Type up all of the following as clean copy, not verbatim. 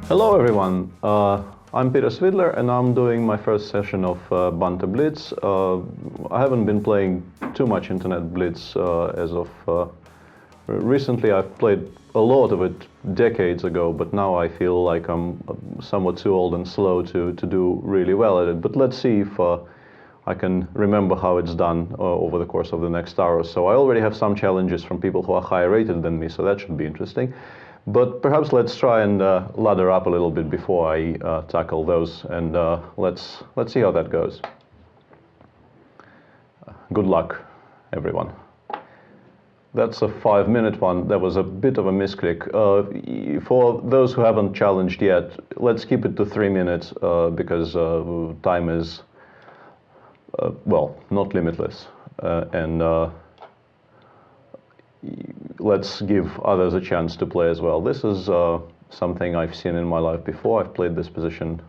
Hello everyone, I'm Peter Svidler and I'm doing my first session of Banter Blitz. I haven't been playing too much Internet Blitz as of recently. I've played a lot of it decades ago, but now I feel like I'm somewhat too old and slow to do really well at it. But let's see if I can remember how it's done over the course of the next hour or so. I already have some challenges from people who are higher rated than me, so that should be interesting. But perhaps let's try and ladder up a little bit before I tackle those, and let's see how that goes. Good luck, everyone. That's a 5-minute one. That was a bit of a misclick. For those who haven't challenged yet, let's keep it to 3 minutes because time is, well, not limitless. Let's give others a chance to play as well. This is something I've seen in my life before. I've played this position,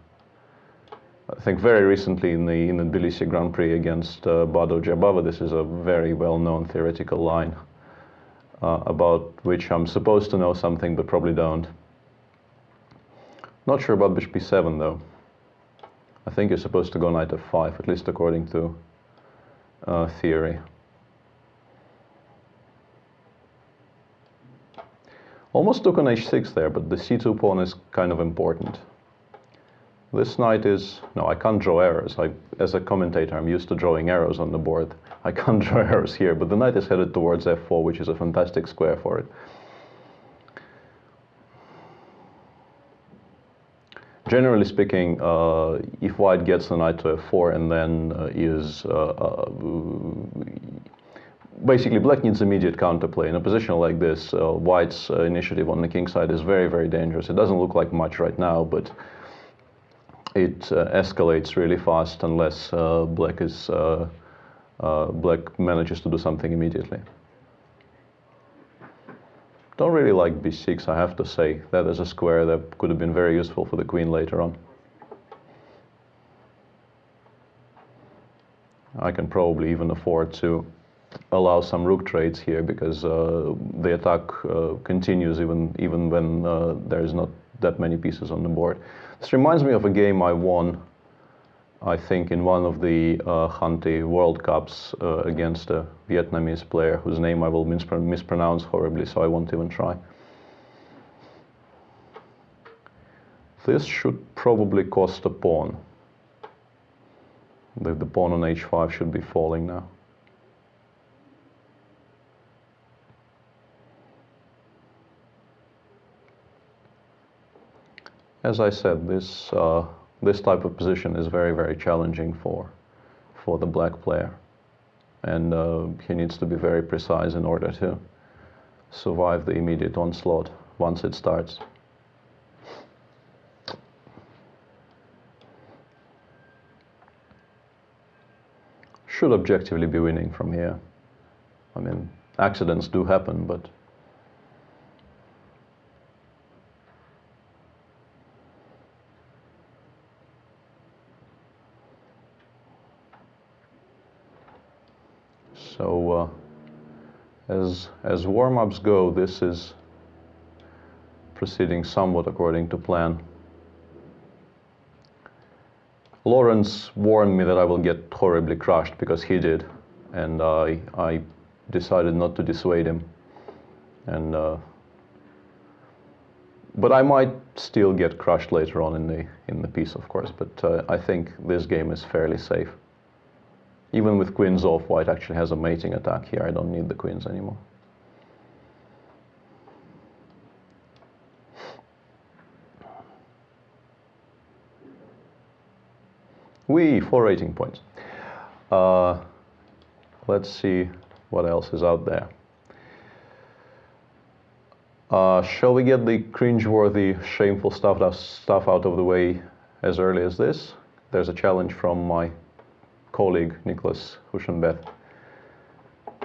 I think, very recently in the Tbilisi Grand Prix against Bado Jabava. This is a very well-known theoretical line about which I'm supposed to know something, but probably don't. Not sure about bishop b7 though. I think you're supposed to go knight f5, at least according to theory. Almost took on h6 there, but the c2 pawn is kind of important. This knight is... no, I can't draw arrows. As a commentator, I'm used to drawing arrows on the board. I can't draw arrows here, but the knight is headed towards f4, which is a fantastic square for it. Generally speaking, if white gets the knight to f4 and then basically, black needs immediate counterplay. In a position like this, white's initiative on the king side is very, very dangerous. It doesn't look like much right now, but it escalates really fast unless black manages to do something immediately. Don't really like b6, I have to say. That is a square that could have been very useful for the queen later on. I can probably even afford to allow some rook trades here because the attack continues even when there's not that many pieces on the board. This reminds me of a game I won, I think, in one of the Hanti World Cups against a Vietnamese player whose name I will mispronounce horribly, so I won't even try. This should probably cost a pawn. The pawn on h5 should be falling now. As I said, this type of position is very, very challenging for the black player, and he needs to be very precise in order to survive the immediate onslaught once it starts. Should objectively be winning from here. I mean, accidents do happen, but so as warm-ups go, this is proceeding somewhat according to plan. Lawrence warned me that I will get horribly crushed because he did, and I decided not to dissuade him. And but I might still get crushed later on in the piece, of course. But I think this game is fairly safe. Even with queens off, white actually has a mating attack here. I don't need the queens anymore. Whee, 4 rating points. Let's see what else is out there. Shall we get the cringeworthy, shameful stuff out of the way as early as this? There's a challenge from my colleague Nicholas Huschenbeth,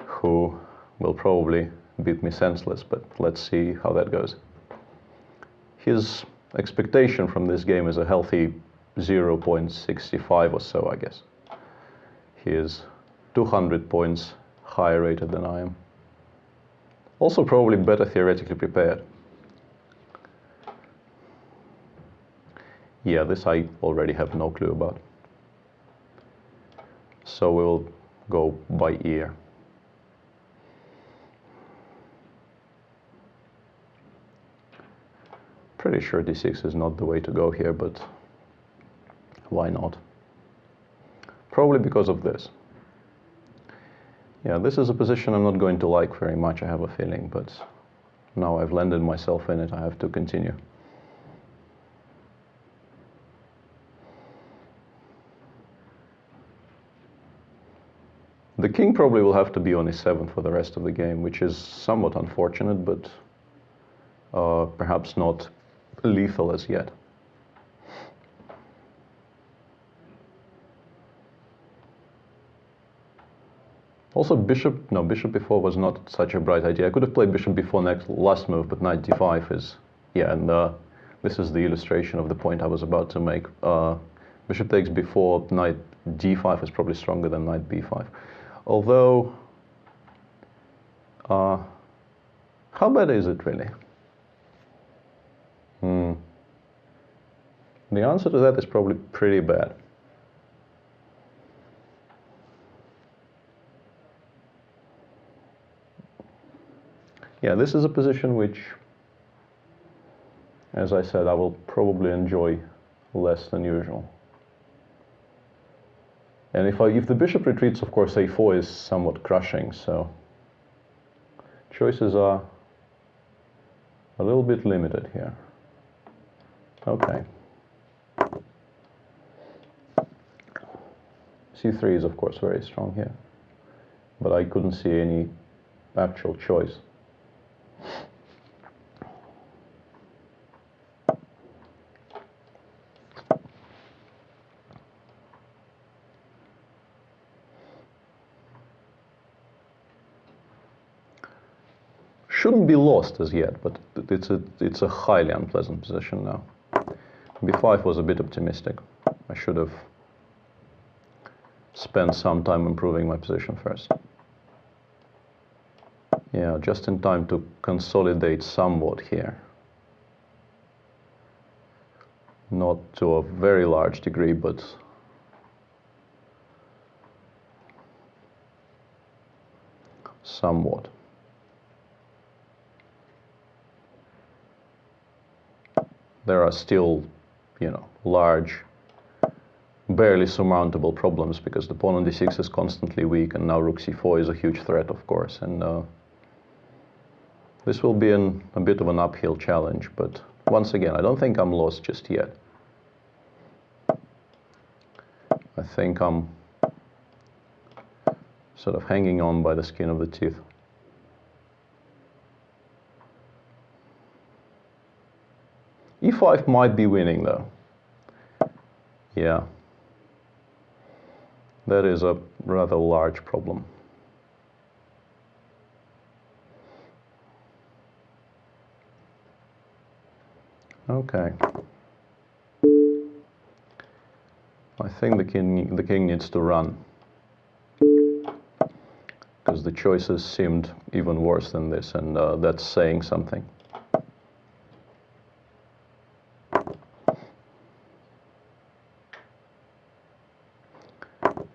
who will probably beat me senseless, but let's see how that goes. His expectation from this game is a healthy 0.65 or so, I guess. He is 200 points higher rated than I am. Also probably better theoretically prepared. Yeah, this I already have no clue about. So we will go by ear. Pretty sure d6 is not the way to go here, but why not? Probably because of this. Yeah, this is a position I'm not going to like very much, I have a feeling, but now I've landed myself in it, I have to continue. The king probably will have to be on e7 for the rest of the game, which is somewhat unfortunate, but perhaps not lethal as yet. Also bishop before was not such a bright idea. I could have played bishop before last move, but knight d5 is, yeah, and this is the illustration of the point I was about to make. Bishop takes before knight d5 is probably stronger than knight b5. Although, how bad is it really? The answer to that is probably pretty bad. Yeah, this is a position which, as I said, I will probably enjoy less than usual. And if the bishop retreats, of course, a4 is somewhat crushing, so choices are a little bit limited here. Okay. c3 is, of course, very strong here, but I couldn't see any actual choice. Shouldn't be lost as yet, but it's a highly unpleasant position now. b5 was a bit optimistic. I should have spent some time improving my position first. Yeah, just in time to consolidate somewhat here. Not to a very large degree, but somewhat. There are still, large, barely surmountable problems because the pawn on d6 is constantly weak, and now rook c4 is a huge threat, of course, and this will be a bit of an uphill challenge, but once again, I don't think I'm lost just yet. I think I'm sort of hanging on by the skin of the teeth. e5 might be winning though. Yeah. That is a rather large problem. Okay. I think the king needs to run, because the choices seemed even worse than this, and that's saying something.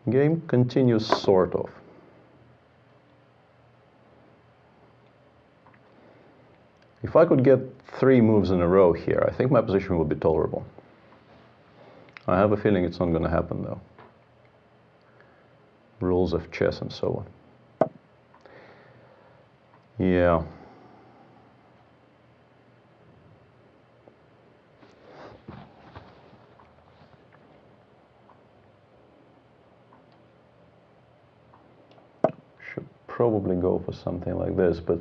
Game continues, sort of. If I could get 3 moves in a row here, I think my position would be tolerable. I have a feeling it's not going to happen, though. Rules of chess and so on. Yeah. Should probably go for something like this, but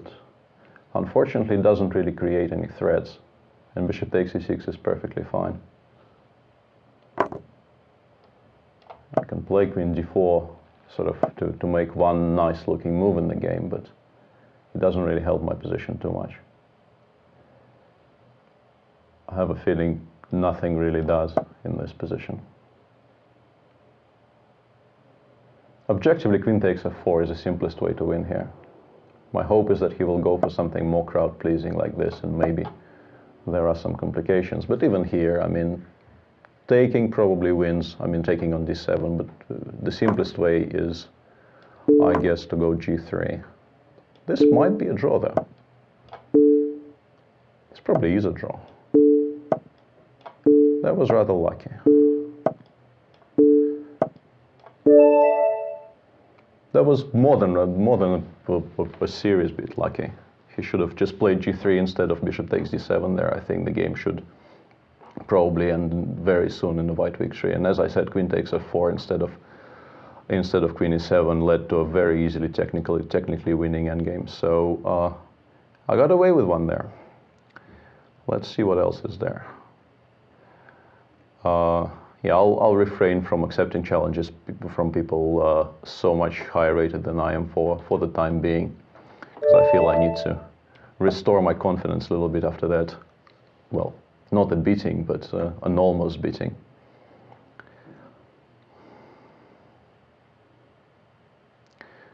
unfortunately it doesn't really create any threats, and bishop takes e6 is perfectly fine. I can play queen d4 sort of to make one nice looking move in the game, but it doesn't really help my position too much. I have a feeling nothing really does in this position. Objectively, queen takes f4 is the simplest way to win here. My hope is that he will go for something more crowd-pleasing like this, and maybe there are some complications. But even here, I mean, taking probably wins. I mean, taking on d7, but the simplest way is, I guess, to go g3. This might be a draw, though. This probably is a draw. That was rather lucky. That was more than a serious bit lucky. He should have just played g3 instead of bishop takes d7 there. I think the game should probably end very soon in a white victory. And as I said, queen takes f4 instead of queen e7 led to a very easily technically winning endgame. So I got away with one there. Let's see what else is there. Yeah, I'll refrain from accepting challenges from people so much higher rated than I am for the time being, because I feel I need to restore my confidence a little bit after that. Well, not a beating, but an almost beating.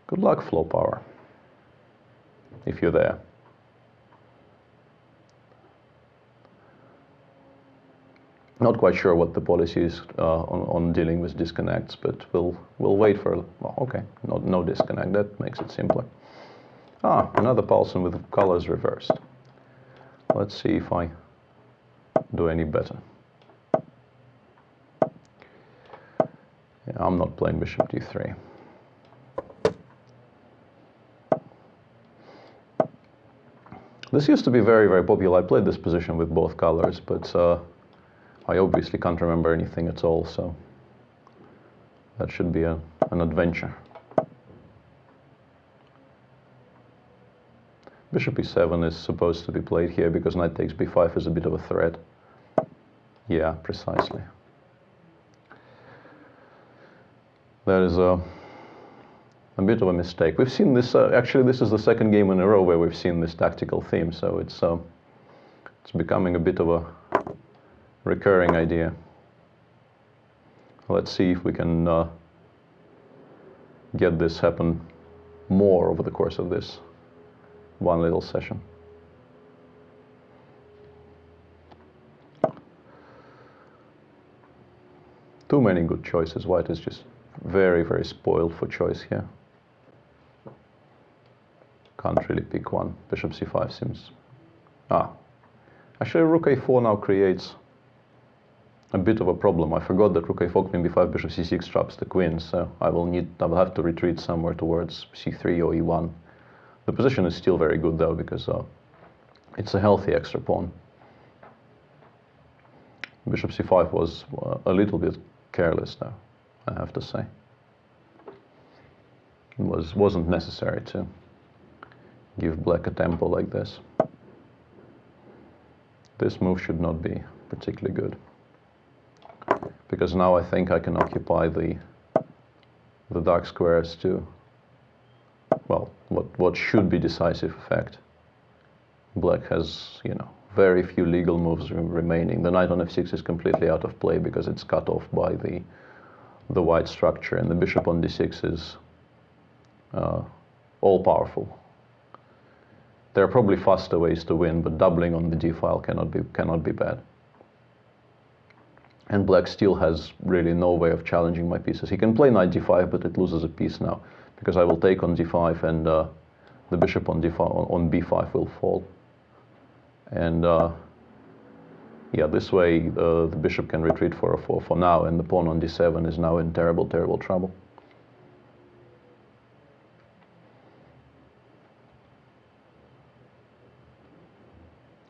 Good luck, flow power, if you're there. Not quite sure what the policy is on dealing with disconnects, but we'll wait for. Well, okay, no disconnect. That makes it simpler. Ah, another Paulson with colors reversed. Let's see if I do any better. Yeah, I'm not playing bishop d3. This used to be very, very popular. I played this position with both colors, but I obviously can't remember anything at all, so that should be an adventure. Bishop e7 is supposed to be played here because knight takes b5 is a bit of a threat. Yeah, precisely. That is a bit of a mistake. We've seen this, actually this is the second game in a row where we've seen this tactical theme, so it's becoming a bit of a recurring idea. Let's see if we can get this happen more over the course of this one little session. Too many good choices. White is just very, very spoiled for choice here. Can't really pick one. Bishop c5 seems... Actually rook a4 now creates a bit of a problem. I forgot that rook a4, queen b5, bishop c6 traps the queen, so I will have to retreat somewhere towards c3 or e1. The position is still very good though, because it's a healthy extra pawn. Bishop c5 was a little bit careless though, I have to say. It wasn't necessary to give black a tempo like this. This move should not be particularly good, because now I think I can occupy the dark squares to, well, what should be decisive effect. Black has, you know, very few legal moves remaining. The knight on f6 is completely out of play because it's cut off by the white structure, and the bishop on d6 is all powerful. There are probably faster ways to win, but doubling on the d file cannot be bad. And black still has really no way of challenging my pieces. He can play knight d5, but it loses a piece now, because I will take on d5, and the bishop on d5 on b5 will fall. And yeah, this way the bishop can retreat for a 4 for now, and the pawn on d7 is now in terrible, terrible trouble.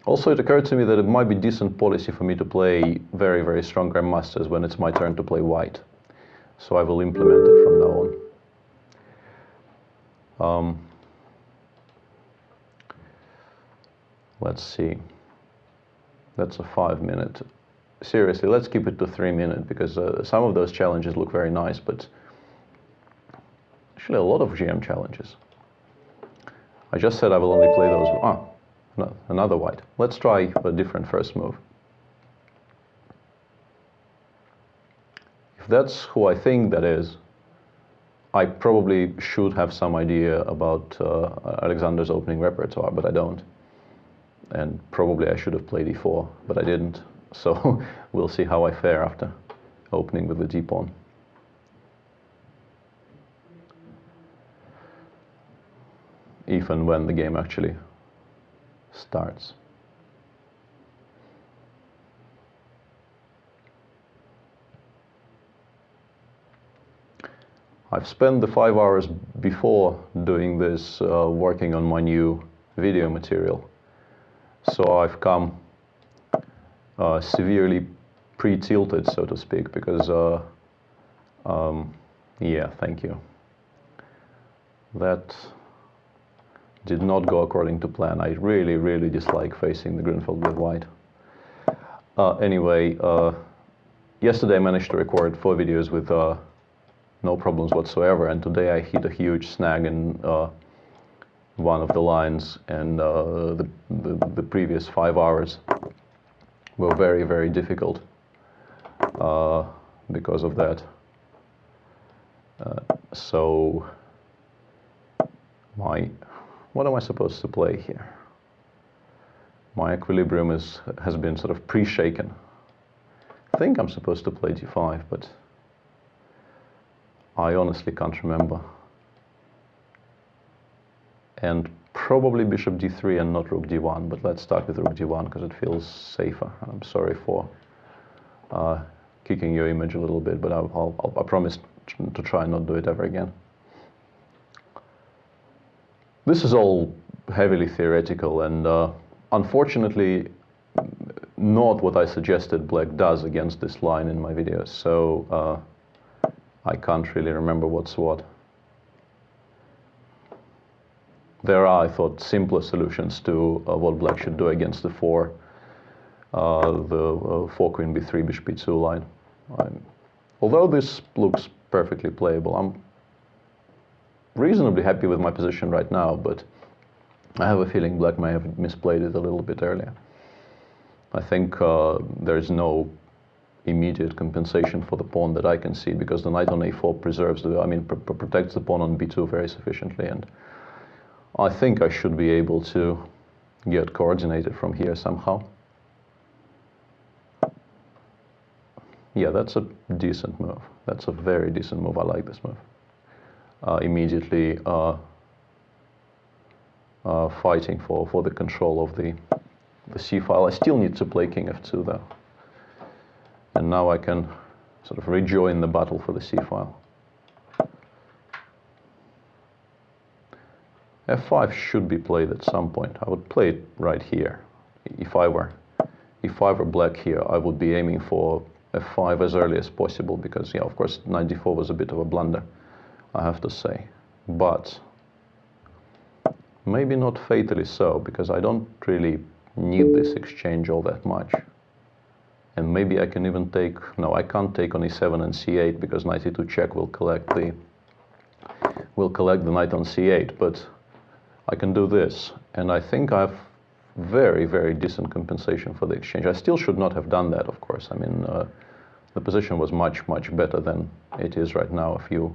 Also, it occurred to me that it might be decent policy for me to play very, very strong grandmasters when it's my turn to play white. So I will implement it from now on. Let's see. That's a 5-minute. Seriously, let's keep it to 3-minute, because some of those challenges look very nice, but actually a lot of GM challenges. I just said I will only play those. No, another white. Let's try a different first move. If that's who I think that is, I probably should have some idea about Alexander's opening repertoire, but I don't. And probably I should have played e4, but I didn't. So we'll see how I fare after opening with the d-pawn. If and when the game actually starts. I've spent the 5 hours before doing this working on my new video material. So I've come severely pre-tilted, so to speak, because, yeah, thank you. That did not go according to plan. I really, really dislike facing the green field with white. Anyway, yesterday I managed to record 4 videos with no problems whatsoever, and today I hit a huge snag in one of the lines, and the previous 5 hours were very, very difficult because of that. So what am I supposed to play here? My equilibrium has been sort of pre-shaken. I think I'm supposed to play d5, but I honestly can't remember. And probably bishop d3 and not rook d1, but let's start with rook d1 because it feels safer. I'm sorry for kicking your image a little bit, but I promise to try and not do it ever again. This is all heavily theoretical, and unfortunately not what I suggested black does against this line in my videos, so I can't really remember what's what. There are, I thought, simpler solutions to what black should do against the 4 queen b3, bishop b2 line. Although this looks perfectly playable, I'm reasonably happy with my position right now, but I have a feeling black may have misplayed it a little bit earlier. I think there is no immediate compensation for the pawn that I can see, because the knight on a4 preserves protects the pawn on b2 very sufficiently, and I think I should be able to get coordinated from here somehow. Yeah, that's a decent move. That's a very decent move. I like this move. Immediately fighting for the control of the c-file. I still need to play king f2 though. And now I can sort of rejoin the battle for the c-file. f5 should be played at some point. I would play it right here. If I were black here, I would be aiming for f5 as early as possible, because, yeah, of course, knight d4 was a bit of a blunder, I have to say. But maybe not fatally so, because I don't really need this exchange all that much. And maybe I can even take, no, I can't take on e7 and c8, because knight e2 check will collect the knight on c8, but I can do this, and I think I have very, very decent compensation for the exchange. I still should not have done that, of course. I mean, the position was much, much better than it is right now a few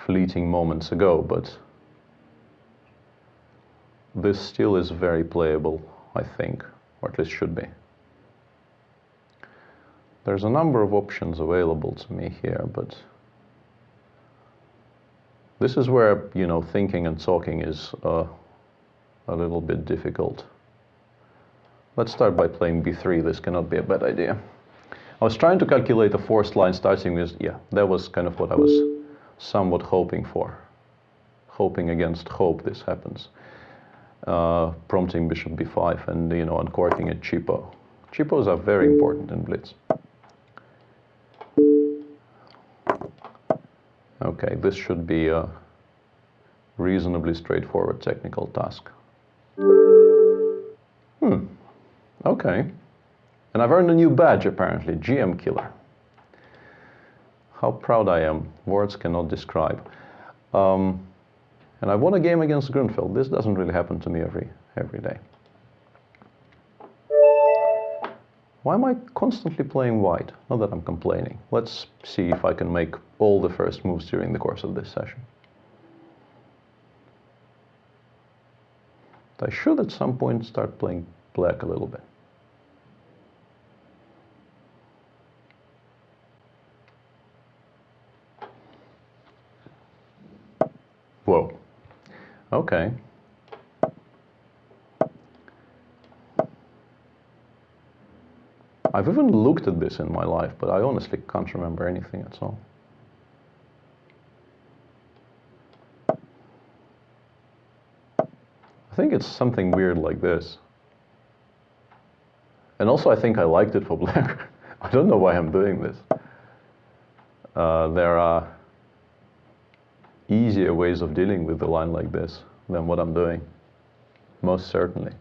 fleeting moments ago, but this still is very playable, I think, or at least should be. There's a number of options available to me here, but this is where, you know, thinking and talking is a little bit difficult. Let's start by playing b3. This cannot be a bad idea. I was trying to calculate a forced line starting with, yeah, that was kind of what I was somewhat hoping for. Hoping against hope this happens. Prompting bishop b5 and, you know, uncorking a cheapo. Cheapos are very important in Blitz. Okay, this should be a reasonably straightforward technical task. Okay. And I've earned a new badge, apparently, GM Killer. How proud I am, words cannot describe. And I won a game against Grunfeld. This doesn't really happen to me every day. Why am I constantly playing white? Not that I'm complaining. Let's see if I can make all the first moves during the course of this session. I should at some point start playing black a little bit. Whoa. Okay. I've even looked at this in my life, but I honestly can't remember anything at all. I think it's something weird like this. And also I think I liked it for black. I don't know why I'm doing this. There are easier ways of dealing with the line like this than what I'm doing. Most certainly.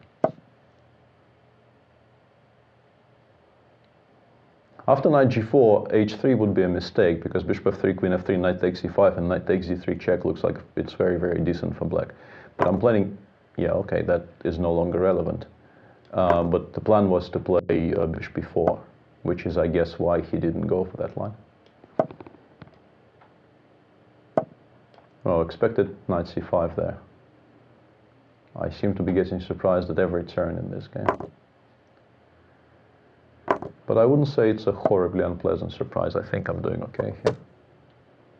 After knight g4, h3 would be a mistake because bishop f3, queen f3, knight takes e5, and knight takes d3 check looks like it's very, very decent for black. But I'm planning, yeah, okay, that is no longer relevant. But the plan was to play bishop b4, which is, I guess, why he didn't go for that line. Oh, expected knight c5 there. I seem to be getting surprised at every turn in this game. But I wouldn't say it's a horribly unpleasant surprise. I think I'm doing okay here.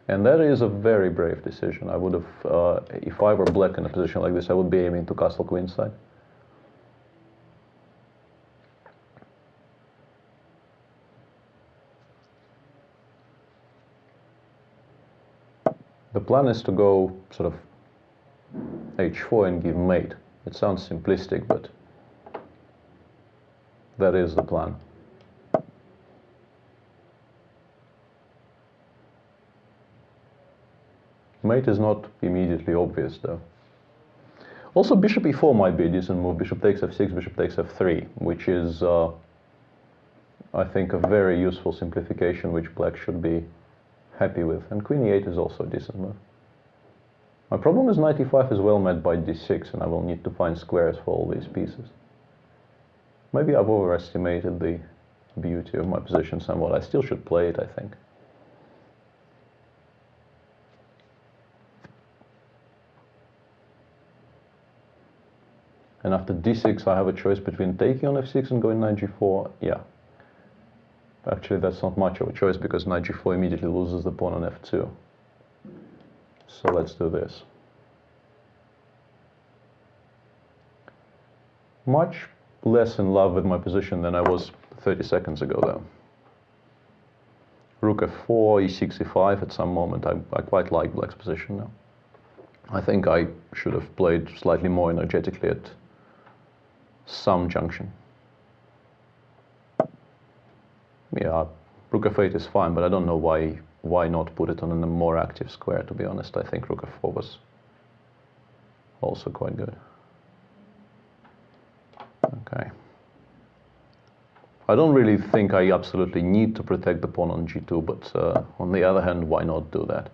And that is a very brave decision. I would have, if I were black in a position like this, I would be aiming to castle queenside. The plan is to go sort of h4 and give mate. It sounds simplistic, but that is the plan. Mate is not immediately obvious though. Also bishop e4 might be a decent move. Bishop takes f6, bishop takes f3, which is I think a very useful simplification which black should be happy with. And queen e8 is also a decent move. My problem is knight e5 is well met by d6 and I will need to find squares for all these pieces. Maybe I've overestimated the beauty of my position somewhat. I still should play it, I think. And after d6 I have a choice between taking on f6 and going knight g4. Yeah. Actually that's not much of a choice because knight g4 immediately loses the pawn on f2. So let's do this. Much less in love with my position than I was 30 seconds ago though. Rook f4, e6, e5 at some moment. I quite like black's position now. I think I should have played slightly more energetically at some junction. Yeah, rook f8 is fine, but I don't know why not put it on a more active square, to be honest. I think rook f4 was also quite good. Okay. I don't really think I absolutely need to protect the pawn on g2, but on the other hand, why not do that?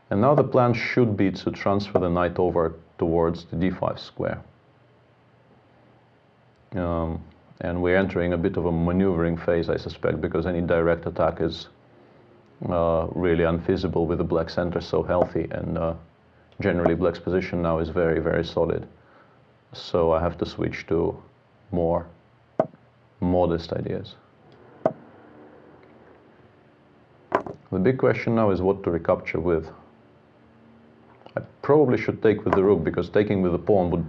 And now the plan should be to transfer the knight over towards the d5 square. And we're entering a bit of a maneuvering phase, I suspect, because any direct attack is really unfeasible with the black center so healthy, and generally black's position now is very, very solid. So I have to switch to more modest ideas. The big question now is what to recapture with. I probably should take with the rook, because taking with the pawn would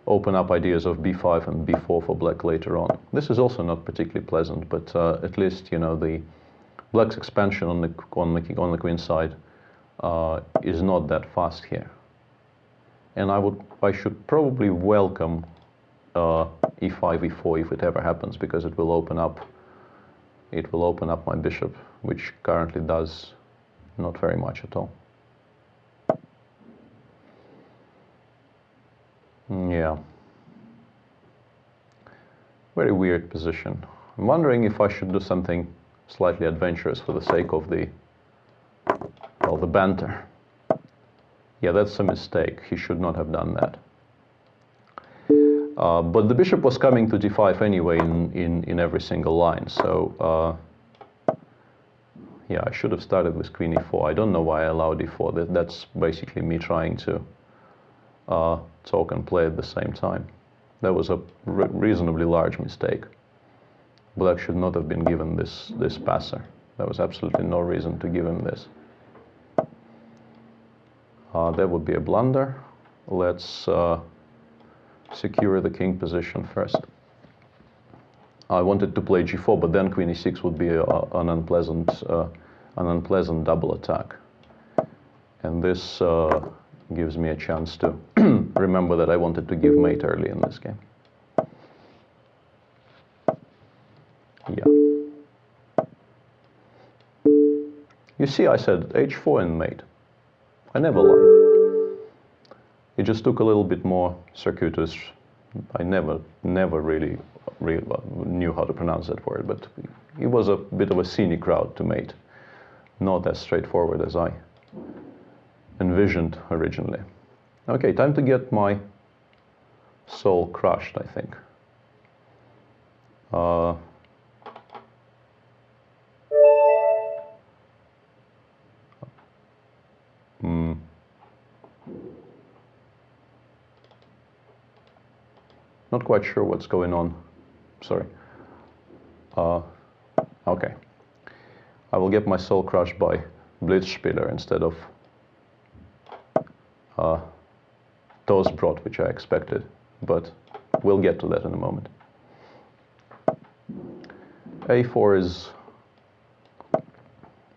open up ideas of b5 and b4 for black later on. This is also not particularly pleasant, but at least, you know, the black's expansion on the queen side is not that fast here. And I should probably welcome e5, e4 if it ever happens, because it will open up my bishop, which currently does not very much at all. Yeah. Very weird position. I'm wondering if I should do something slightly adventurous for the sake of the banter. Yeah, that's a mistake. He should not have done that. But the bishop was coming to d5 anyway in every single line, so yeah, I should have started with queen e4. I don't know why I allowed e4. That's basically me trying to talk and play at the same time. That was a reasonably large mistake. Black should not have been given this passer. There was absolutely no reason to give him this. That would be a blunder. Let's secure the king position first. I wanted to play g4, but then queen e6 would be an unpleasant double attack. And this gives me a chance to remember that I wanted to give mate early in this game. Yeah. You see, I said h4 and mate. I never lie. It just took a little bit more circuitous. I never really knew how to pronounce that word, but it was a bit of a scenic route to mate. Not as straightforward as I envisioned originally. Okay, time to get my soul crushed, I think. Not quite sure what's going on. Sorry. Okay. I will get my soul crushed by Blitzspieler instead of Toastbrot, which I expected, but we'll get to that in a moment. A4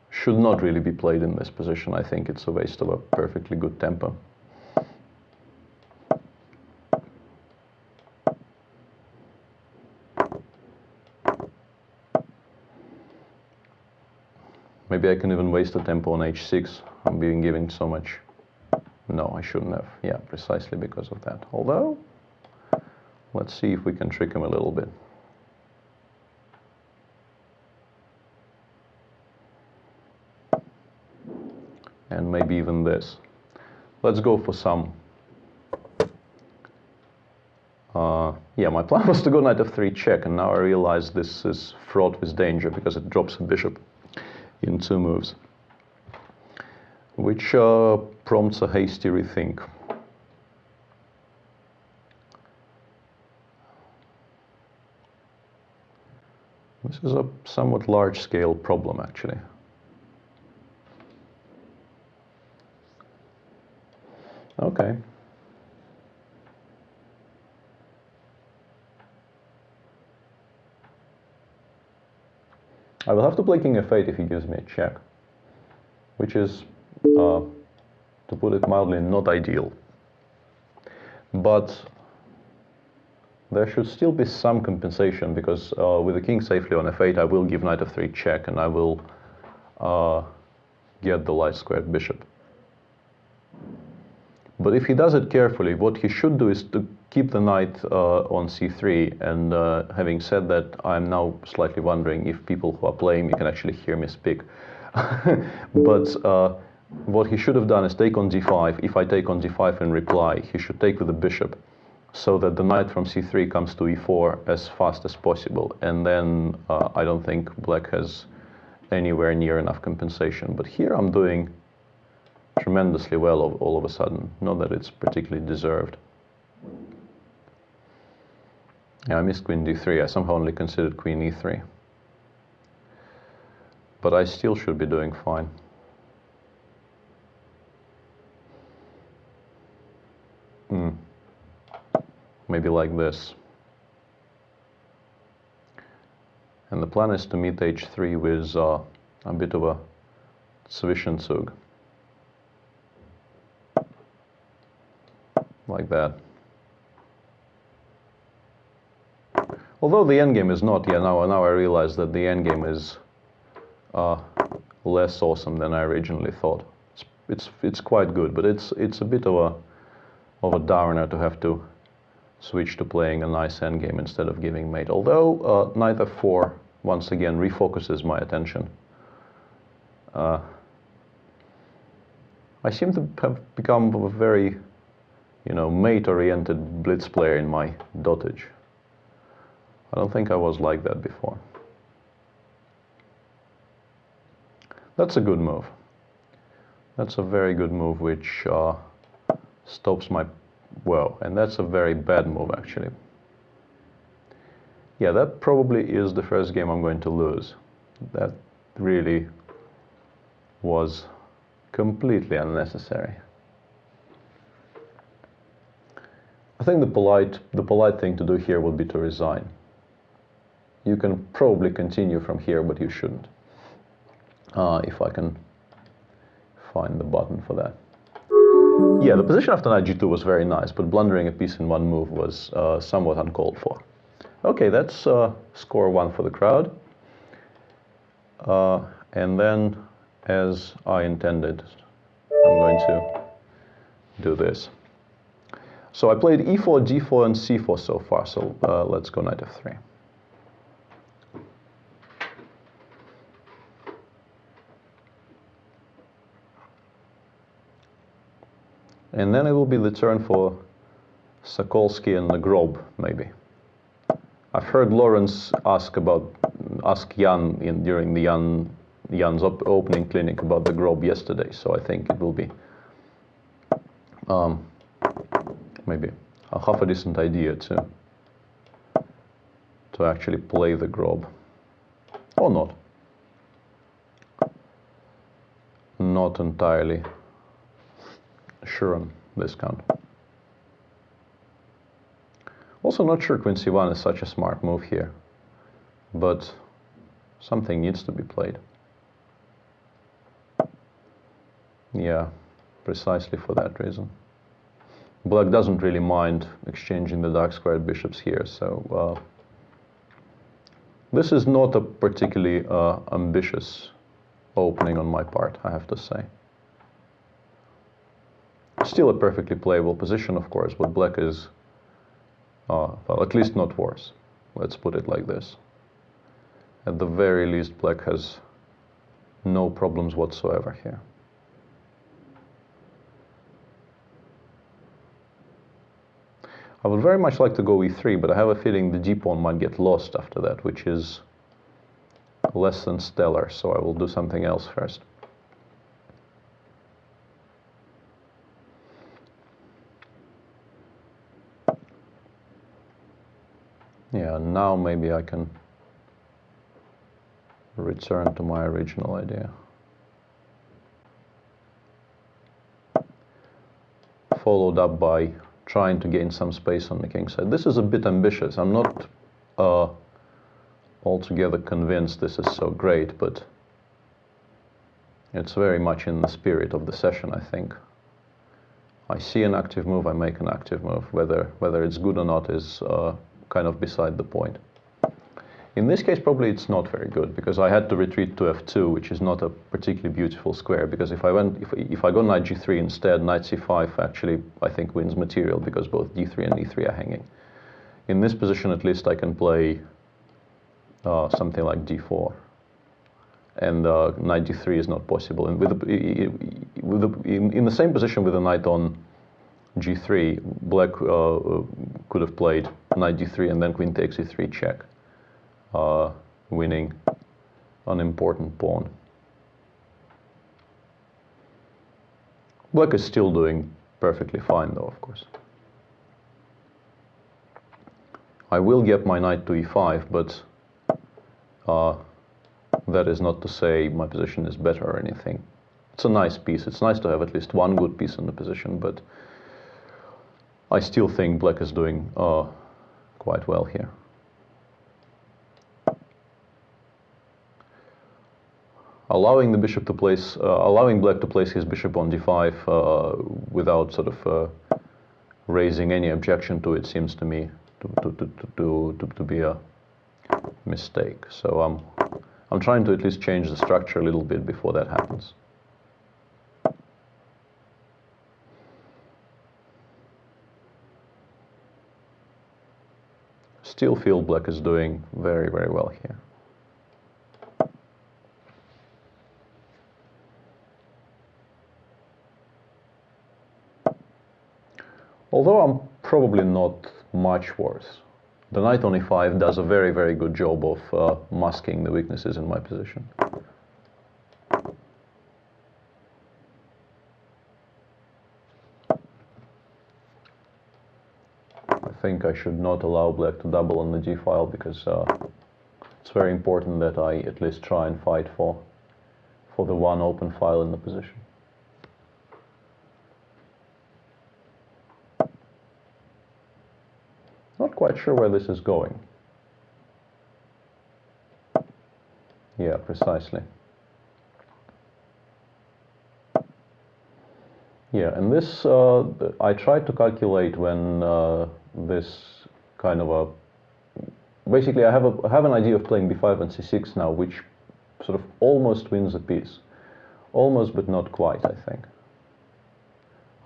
should not really be played in this position. I think it's a waste of a perfectly good tempo. Maybe I can even waste a tempo on h6. I'm being given so much. No, I shouldn't have. Yeah, precisely because of that. Although, let's see if we can trick him a little bit. And maybe even this. Let's go for some. Yeah, my plan was to go knight f3 check, and now I realize this is fraught with danger because it drops a bishop in 2 moves, which prompts a hasty rethink. This is a somewhat large-scale problem, actually. Okay. I will have to play king f8 if he gives me a check, which is, to put it mildly, not ideal. But there should still be some compensation, because with the king safely on f8, I will give knight f3 check, and I will get the light squared bishop. But if he does it carefully, what he should do is to keep the knight on c3, and having said that, I'm now slightly wondering if people who are playing me can actually hear me speak. But what he should have done is take on d5. If I take on d5 in reply, he should take with the bishop, so that the knight from c3 comes to e4 as fast as possible, and then I don't think black has anywhere near enough compensation. But here I'm doing tremendously well all of a sudden, not that it's particularly deserved. Yeah, I missed queen d3. I somehow only considered queen e3. But I still should be doing fine. Maybe like this. And the plan is to meet h3 with a bit of a Zwischenzug. Like that. Although the endgame is not, yeah, now I realize that the endgame is less awesome than I originally thought. It's quite good, but it's a bit of a downer to have to switch to playing a nice endgame instead of giving mate. Although knight f4 once again refocuses my attention. I seem to have become a very you know, mate-oriented blitz player in my dotage. I don't think I was like that before. That's a good move. That's a very good move, which stops my... Well, and that's a very bad move, actually. Yeah, that probably is the first game I'm going to lose. That really was completely unnecessary. I think the polite thing to do here would be to resign. You can probably continue from here, but you shouldn't. If I can find the button for that. Yeah, the position after knight g2 was very nice, but blundering a piece in one move was somewhat uncalled for. Okay, that's score 1 for the crowd. And then, as I intended, I'm going to do this. So I played e4, d4, and c4 so far, so let's go knight f3. And then it will be the turn for Sokolsky and the Grob, maybe. I've heard Lawrence ask Jan during Jan's opening clinic about the Grob yesterday, so I think it will be maybe a half a decent idea to actually play the Grob. Or not. Not entirely sure on this count. Also not sure queen c1 is such a smart move here, but something needs to be played. Yeah, precisely for that reason. Black doesn't really mind exchanging the dark squared bishops here, so this is not a particularly ambitious opening on my part, I have to say. Still a perfectly playable position, of course, but black is, well, at least not worse. Let's put it like this. At the very least, black has no problems whatsoever here. I would very much like to go e3, but I have a feeling the d-pawn might get lost after that, which is less than stellar, so I will do something else first. Yeah, now maybe I can return to my original idea. Followed up by trying to gain some space on the king side. This is a bit ambitious. I'm not altogether convinced this is so great, but it's very much in the spirit of the session, I think. I see an active move, I make an active move. Whether it's good or not is kind of beside the point. In this case, probably it's not very good, because I had to retreat to f2, which is not a particularly beautiful square, because if I go knight g3 instead, knight c5 actually, I think, wins material, because both d3 and e3 are hanging. In this position, at least, I can play something like d4. And knight d3 is not possible. And in the same position with the knight on g3, black could have played knight d3 and then queen takes e3 check, winning an important pawn. Black is still doing perfectly fine, though, of course. I will get my knight to e5, but that is not to say my position is better or anything. It's a nice piece. It's nice to have at least one good piece in the position, but I still think black is doing quite well here. Allowing black to place his bishop on d5 without sort of raising any objection to it seems to me to be a mistake. So I'm trying to at least change the structure a little bit before that happens. Still feel black is doing very, very well here. Although I'm probably not much worse. The knight on e5 does a very, very good job of masking the weaknesses in my position. I think I should not allow black to double on the g file because it's very important that I at least try and fight for the one open file in the position. Not quite sure where this is going. Yeah, precisely. Yeah, and this I tried to calculate when this kind of a... Basically, I have an idea of playing b5 and c6 now, which sort of almost wins a piece. Almost, but not quite, I think.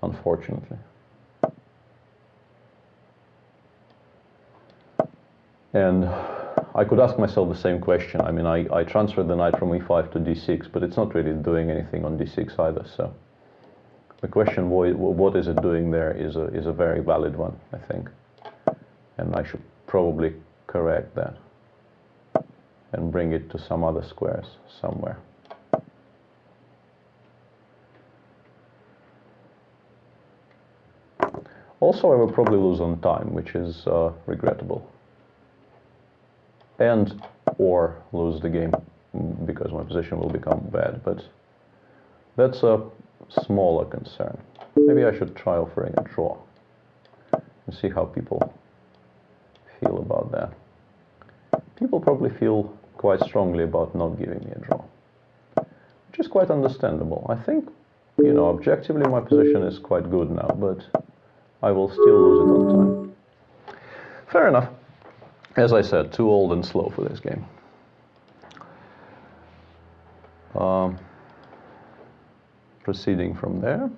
Unfortunately. And I could ask myself the same question. I mean, I transferred the knight from e5 to d6, but it's not really doing anything on d6 either, so... The question, what is it doing there, is a very valid one, I think. And I should probably correct that and bring it to some other squares somewhere. Also, I will probably lose on time, which is regrettable. And or lose the game because my position will become bad, but that's a smaller concern. Maybe I should try offering a draw and see how people feel about that. People probably feel quite strongly about not giving me a draw, which is quite understandable. I think, you know, objectively my position is quite good now, but I will still lose it on time. Fair enough. As I said, too old and slow for this game. Proceeding from there.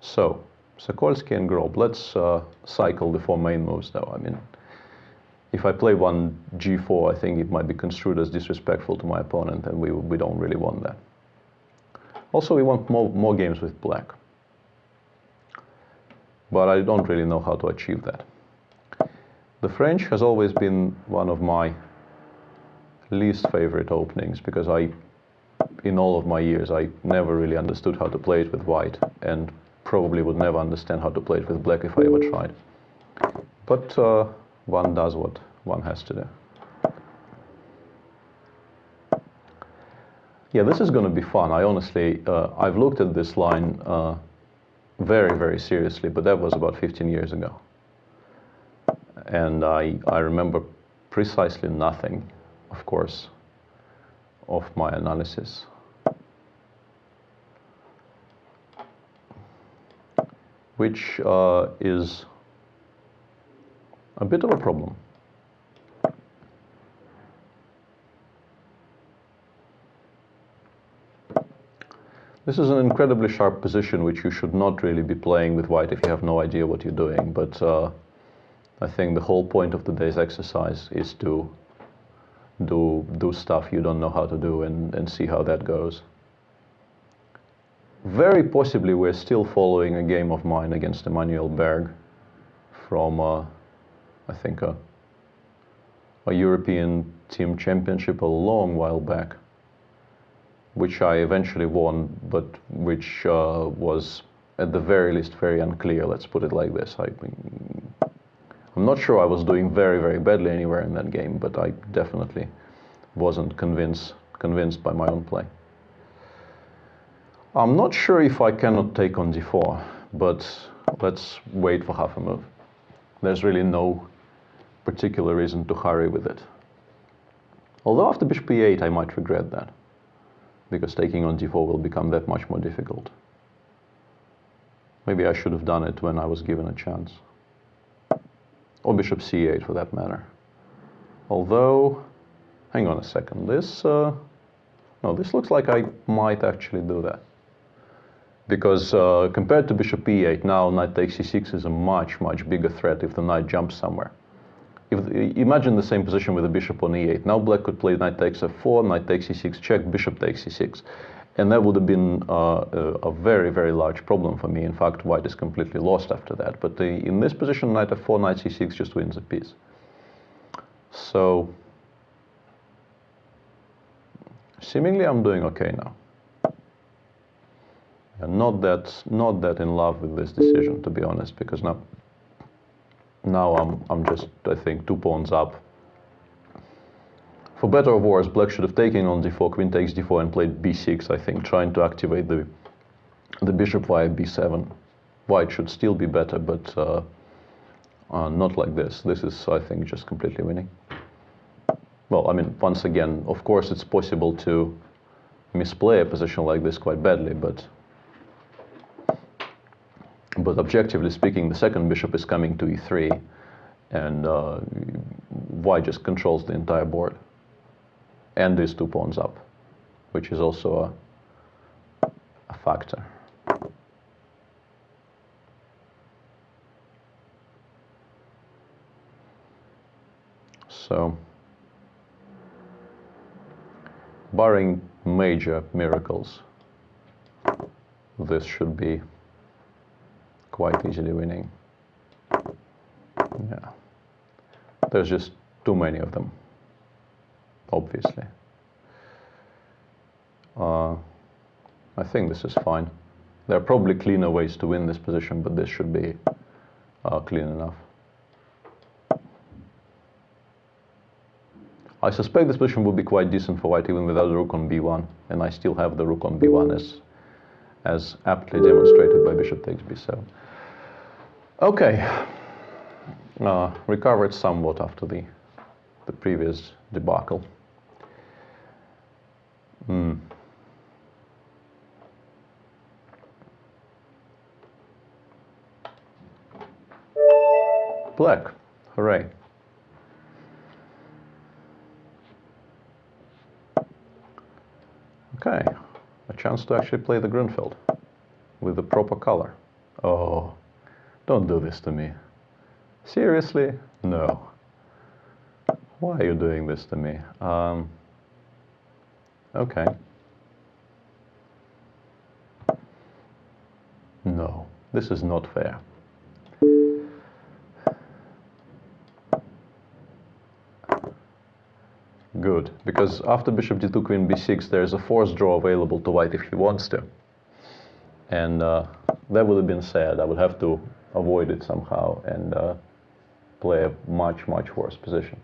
So, Sokolsky and Grob. Let's cycle the four main moves though. I mean, if I play one g4, I think it might be construed as disrespectful to my opponent, and we don't really want that. Also, we want more games with black. But I don't really know how to achieve that. The French has always been one of my least favorite openings because in all of my years, I never really understood how to play it with white, and probably would never understand how to play it with black if I ever tried. But one does what one has to do. Yeah, this is going to be fun. I honestly, I've looked at this line very, very seriously, but that was about 15 years ago. And I remember precisely nothing, of course, of my analysis. Which is a bit of a problem. This is an incredibly sharp position which you should not really be playing with white if you have no idea what you're doing, but I think the whole point of today's exercise is to do stuff you don't know how to do and see how that goes. Very possibly we're still following a game of mine against Emmanuel Berg from, I think, a European team championship a long while back, which I eventually won, but which was at the very least very unclear, let's put it like this. I'm not sure I was doing very, very badly anywhere in that game, but I definitely wasn't convinced by my own play. I'm not sure if I cannot take on d4, but let's wait for half a move. There's really no particular reason to hurry with it. Although after bishop e8 I might regret that, because taking on d4 will become that much more difficult. Maybe I should have done it when I was given a chance. Or bishop c8 for that matter. Although, hang on a second, this looks like I might actually do that. Because compared to bishop e8, now knight takes c6 is a much, much bigger threat if the knight jumps somewhere. imagine the same position with the bishop on e8. Now black could play knight takes f4, knight takes e6 check, bishop takes e6. And that would have been a very, very large problem for me. In fact, white is completely lost after that. But in this position, knight f4, knight c6 just wins a piece. So, seemingly I'm doing okay now. And not that in love with this decision, to be honest, because now I'm just, I think, 2 pawns up. For better or worse, black should have taken on d4, queen takes d4, and played b6, I think, trying to activate the bishop via b7. White should still be better, but not like this. This is, I think, just completely winning. Well, I mean, once again, of course, it's possible to misplay a position like this quite badly, but objectively speaking, the second bishop is coming to e3, and white just controls the entire board. And these 2 pawns up, which is also a factor. So, barring major miracles, this should be quite easily winning. Yeah. There's just too many of them, obviously. I think this is fine. There are probably cleaner ways to win this position, but this should be clean enough. I suspect this position would be quite decent for white even without the rook on b1, and I still have the rook on b1 as aptly demonstrated by bishop takes b7. Okay, recovered somewhat after the previous debacle. Black, hooray. Okay, a chance to actually play the Grunfeld with the proper color. Oh, don't do this to me. Seriously? No. Why are you doing this to me? Okay. No, this is not fair. Good, because after bishop d2, queen b6, there's a forced draw available to white if he wants to. And that would have been sad. I would have to avoid it somehow and play a much, much worse position.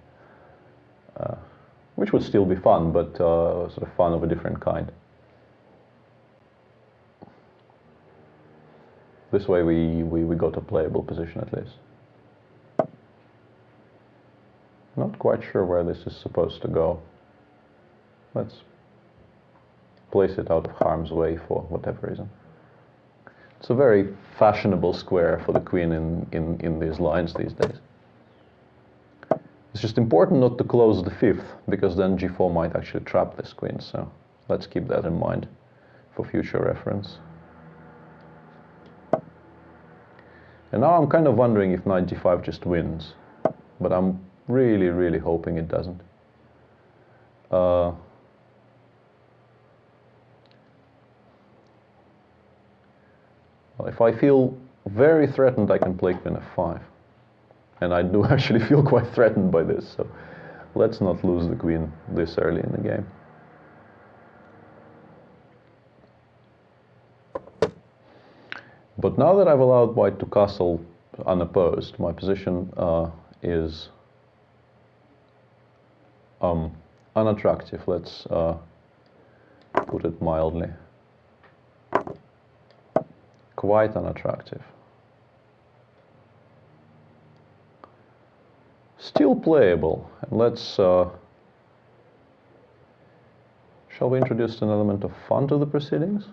Which would still be fun, but sort of fun of a different kind. This way we got a playable position at least. Not quite sure where this is supposed to go. Let's place it out of harm's way for whatever reason. It's a very fashionable square for the queen in these lines these days. It's just important not to close the fifth, because then g4 might actually trap this queen, so let's keep that in mind for future reference. And now I'm kind of wondering if knight g5 just wins, but I'm really, really hoping it doesn't. Well, if I feel very threatened, I can play queen f5. And I do actually feel quite threatened by this, so let's not lose the queen this early in the game. But now that I've allowed white to castle unopposed, my position is unattractive, let's put it mildly. Quite unattractive. Still playable. And let's, shall we introduce an element of fun to the proceedings?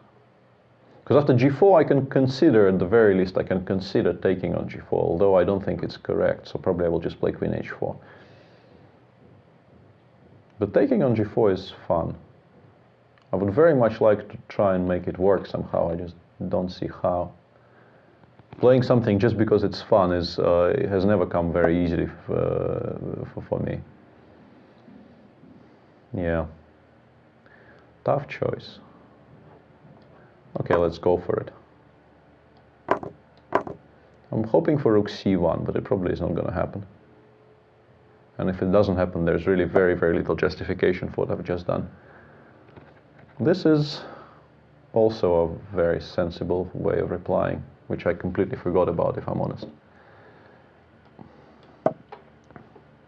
Because after g4 I can consider, at the very least, I can consider taking on g4, although I don't think it's correct, so probably I will just play queen h4. But taking on g4 is fun. I would very much like to try and make it work somehow, I just don't see how. Playing something just because it's fun is it has never come very easily for me. Yeah. Tough choice. Okay, let's go for it. I'm hoping for rook c1, but it probably is not going to happen. And if it doesn't happen, there's really very, very little justification for what I've just done. This is also a very sensible way of replying, which I completely forgot about, if I'm honest.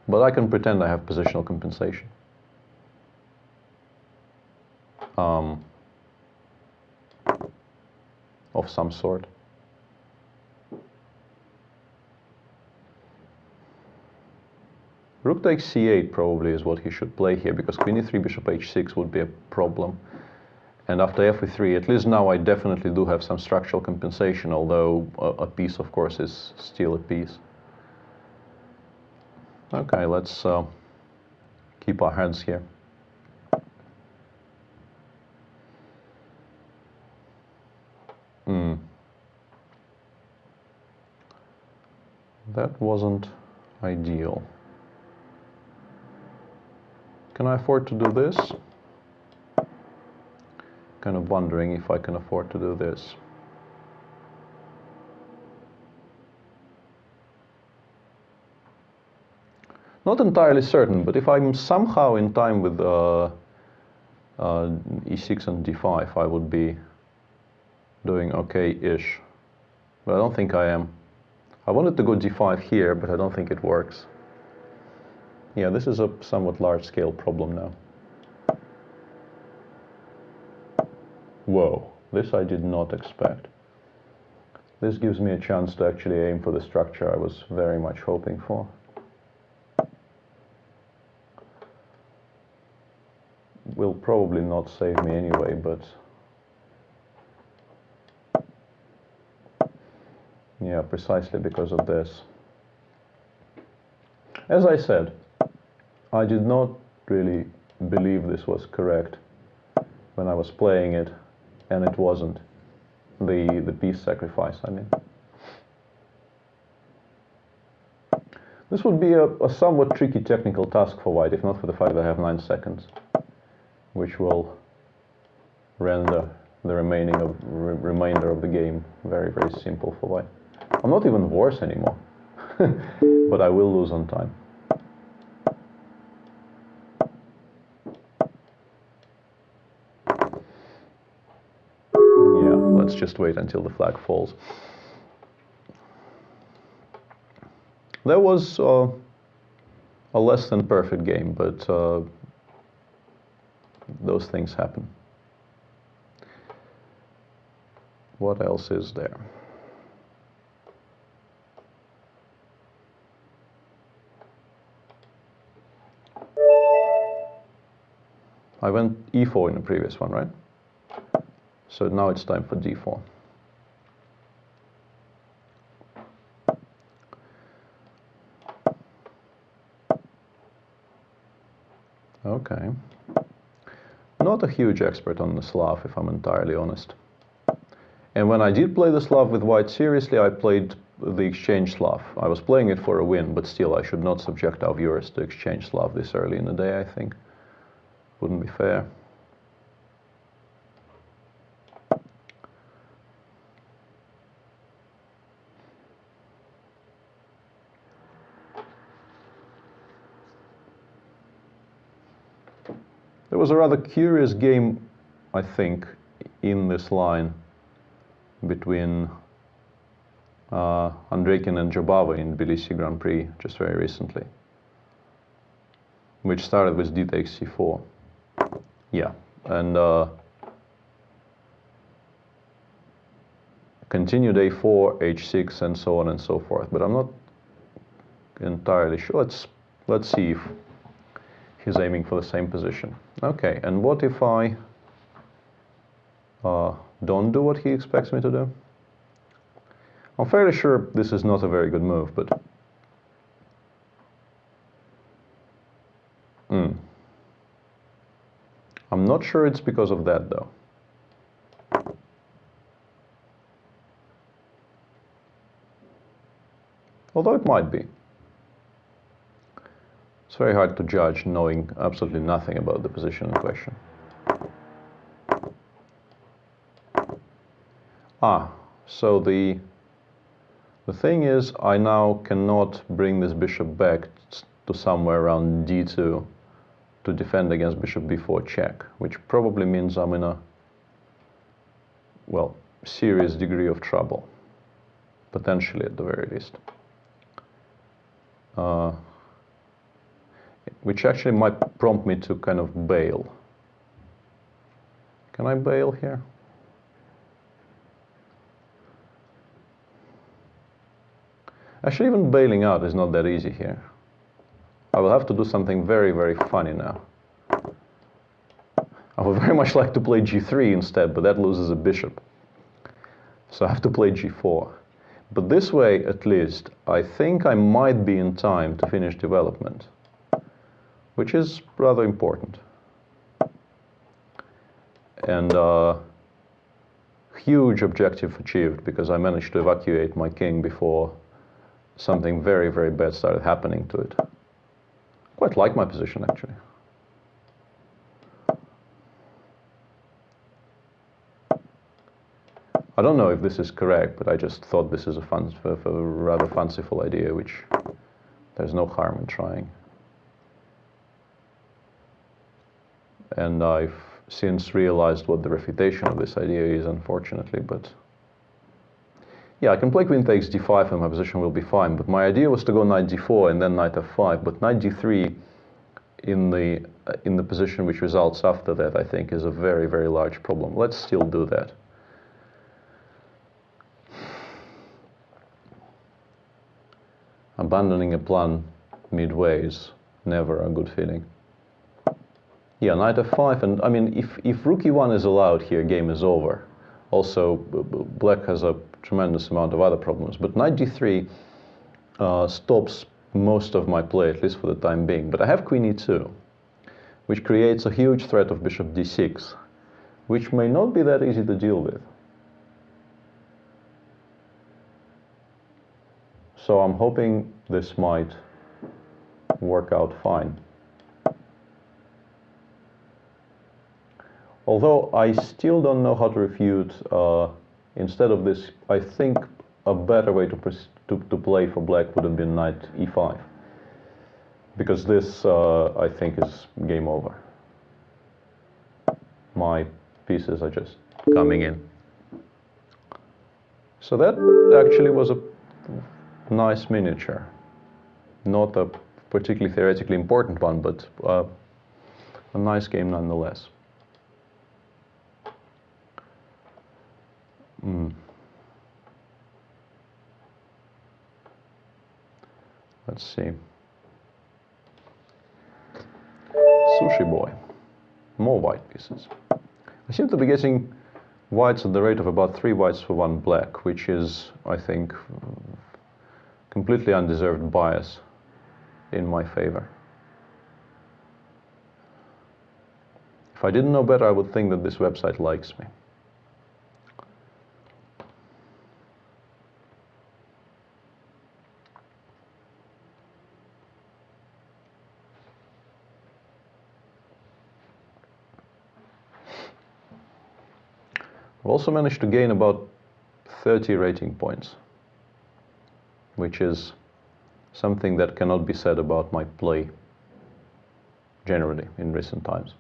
But I can pretend I have positional compensation. Of some sort. Rook takes c8 probably is what he should play here, because queen e3, bishop h6 would be a problem. And after f e3, at least now I definitely do have some structural compensation, although a piece, of course, is still a piece. Okay, let's keep our hands here. That wasn't ideal. Can I afford to do this? Kind of wondering if I can afford to do this. Not entirely certain, but if I'm somehow in time with e6 and d5, I would be doing okay-ish. But I don't think I am. I wanted to go d5 here, but I don't think it works. Yeah, this is a somewhat large-scale problem now. Whoa, this I did not expect. This gives me a chance to actually aim for the structure I was very much hoping for. Will probably not save me anyway, but yeah, precisely because of this. As I said, I did not really believe this was correct when I was playing it, and it wasn't. The piece sacrifice, I mean. This would be a somewhat tricky technical task for white, if not for the fact that I have 9 seconds, which will render the remainder of the game very, very simple for white. I'm not even worse anymore, but I will lose on time. Yeah, let's just wait until the flag falls. That was a less than perfect game, but those things happen. What else is there? I went e4 in the previous one, right? So now it's time for d4. Okay. Not a huge expert on the Slav, if I'm entirely honest. And when I did play the Slav with white seriously, I played the exchange Slav. I was playing it for a win, but still I should not subject our viewers to exchange Slav this early in the day, I think. Wouldn't be fair. There was a rather curious game, I think, in this line between Andreikin and Jobava in Tbilisi Grand Prix just very recently, which started with d takes c4. Yeah, and continued a4, h6, and so on and so forth. But I'm not entirely sure. Let's see if he's aiming for the same position. Okay, and what if I don't do what he expects me to do? I'm fairly sure this is not a very good move, but I'm not sure it's because of that, though. although it might be. It's very hard to judge knowing absolutely nothing about the position in question. So the thing is, I now cannot bring this bishop back to somewhere around d2 to defend against bishop b4 check, which probably means I'm in a, well, serious degree of trouble, potentially at the very least. Which actually might prompt me to kind of bail. Can I bail here? Actually, even bailing out is not that easy here. I will have to do something very, very funny now. I would very much like to play g3 instead, but that loses a bishop. So I have to play g4. But this way, at least, I think I might be in time to finish development, which is rather important. And huge objective achieved, because I managed to evacuate my king before something very, very bad started happening to it. Quite like my position, actually. I don't know if this is correct, but I just thought this is a rather fanciful idea, which there's no harm in trying. And I've since realized what the refutation of this idea is, unfortunately, but yeah, I can play queen takes d5 and my position will be fine, but my idea was to go knight d4 and then knight f5, but knight d3 in the position which results after that, I think, is a very, very large problem. Let's still do that. Abandoning a plan midway is never a good feeling. Yeah, knight f5, and I mean, if rook e1 is allowed here, game is over. Also, black has a tremendous amount of other problems, but knight d3 stops most of my play, at least for the time being. But I have queen e2, which creates a huge threat of bishop d6, which may not be that easy to deal with. So I'm hoping this might work out fine. Although I still don't know how to refute, instead of this, I think a better way to play for black would have been knight e5. Because this, I think, is game over. My pieces are just coming in. So that actually was a nice miniature. Not a particularly theoretically important one, but a nice game nonetheless. Let's see. Sushi boy. More white pieces. I seem to be getting whites at the rate of about 3 whites for 1 black, which is, I think, completely undeserved bias in my favor. If I didn't know better, I would think that this website likes me. I've also managed to gain about 30 rating points, which is something that cannot be said about my play generally in recent times.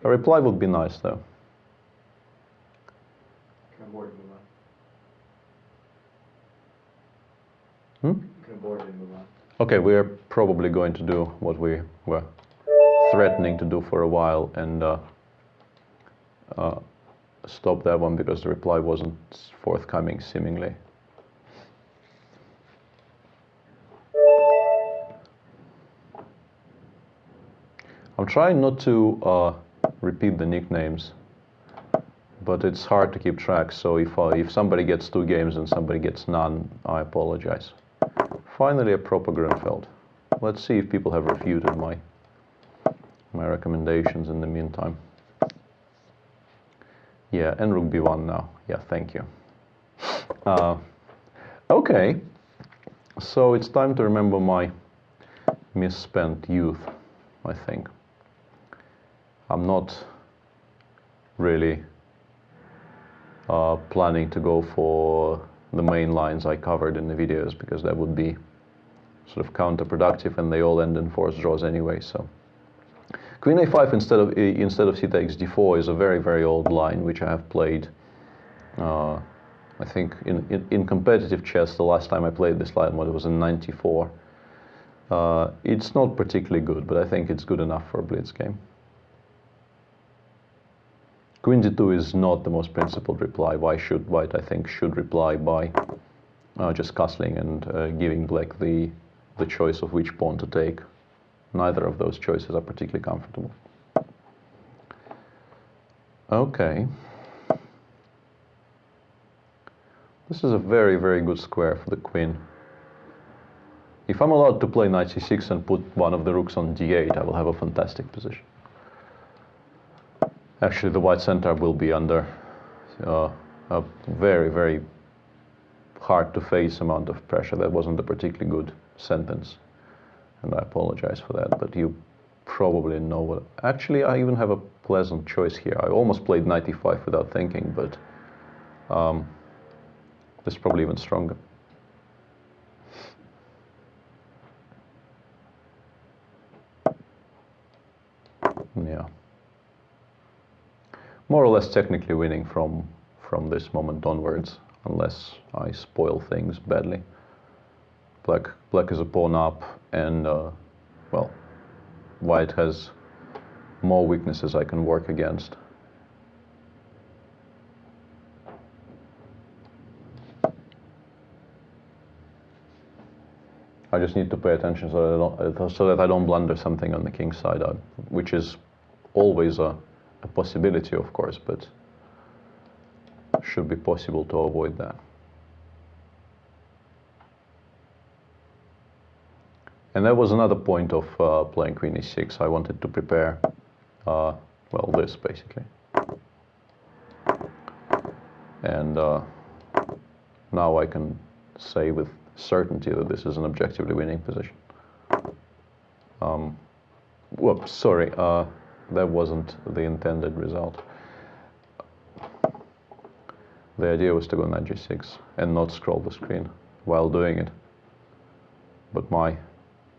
A reply would be nice, though. Can abort and move on. You can abort and move on. Okay, we're probably going to do what we were threatening to do for a while and stop that one because the reply wasn't forthcoming, seemingly. I'm trying not to repeat the nicknames, but it's hard to keep track, so if somebody gets 2 games and somebody gets none, I apologize. Finally, a proper Grunfeld. Let's see if people have refuted my recommendations in the meantime. Yeah, and rook b1 now. Yeah, thank you. Okay, so it's time to remember my misspent youth, I think. I'm not really planning to go for the main lines I covered in the videos, because that would be sort of counterproductive, and they all end in forced draws anyway. So queen a5 instead of c takes d4 is a very, very old line, which I have played. I think in competitive chess, the last time I played this line was in '94. It's not particularly good, but I think it's good enough for a blitz game. Queen d2 is not the most principled reply. White, I think, should reply by just castling and giving black the choice of which pawn to take. Neither of those choices are particularly comfortable. Okay. This is a very, very good square for the queen. If I'm allowed to play knight c6 and put one of the rooks on d8, I will have a fantastic position. Actually, the white center will be under a very, very hard to face amount of pressure. That wasn't a particularly good sentence, and I apologize for that, but you probably know what... Actually, I even have a pleasant choice here. I almost played knight e5 without thinking, but this is probably even stronger. Yeah. More or less technically winning from this moment onwards, unless I spoil things badly. Black is a pawn up, and well, white has more weaknesses I can work against. I just need to pay attention so that I don't blunder something on the king's side, which is always a possibility, of course, but should be possible to avoid that. And that was another point of playing queen e6. I wanted to prepare, well, this basically. And now I can say with certainty that this is an objectively winning position. Whoops, sorry, that wasn't the intended result. The idea was to go knight g6 and not scroll the screen while doing it. But my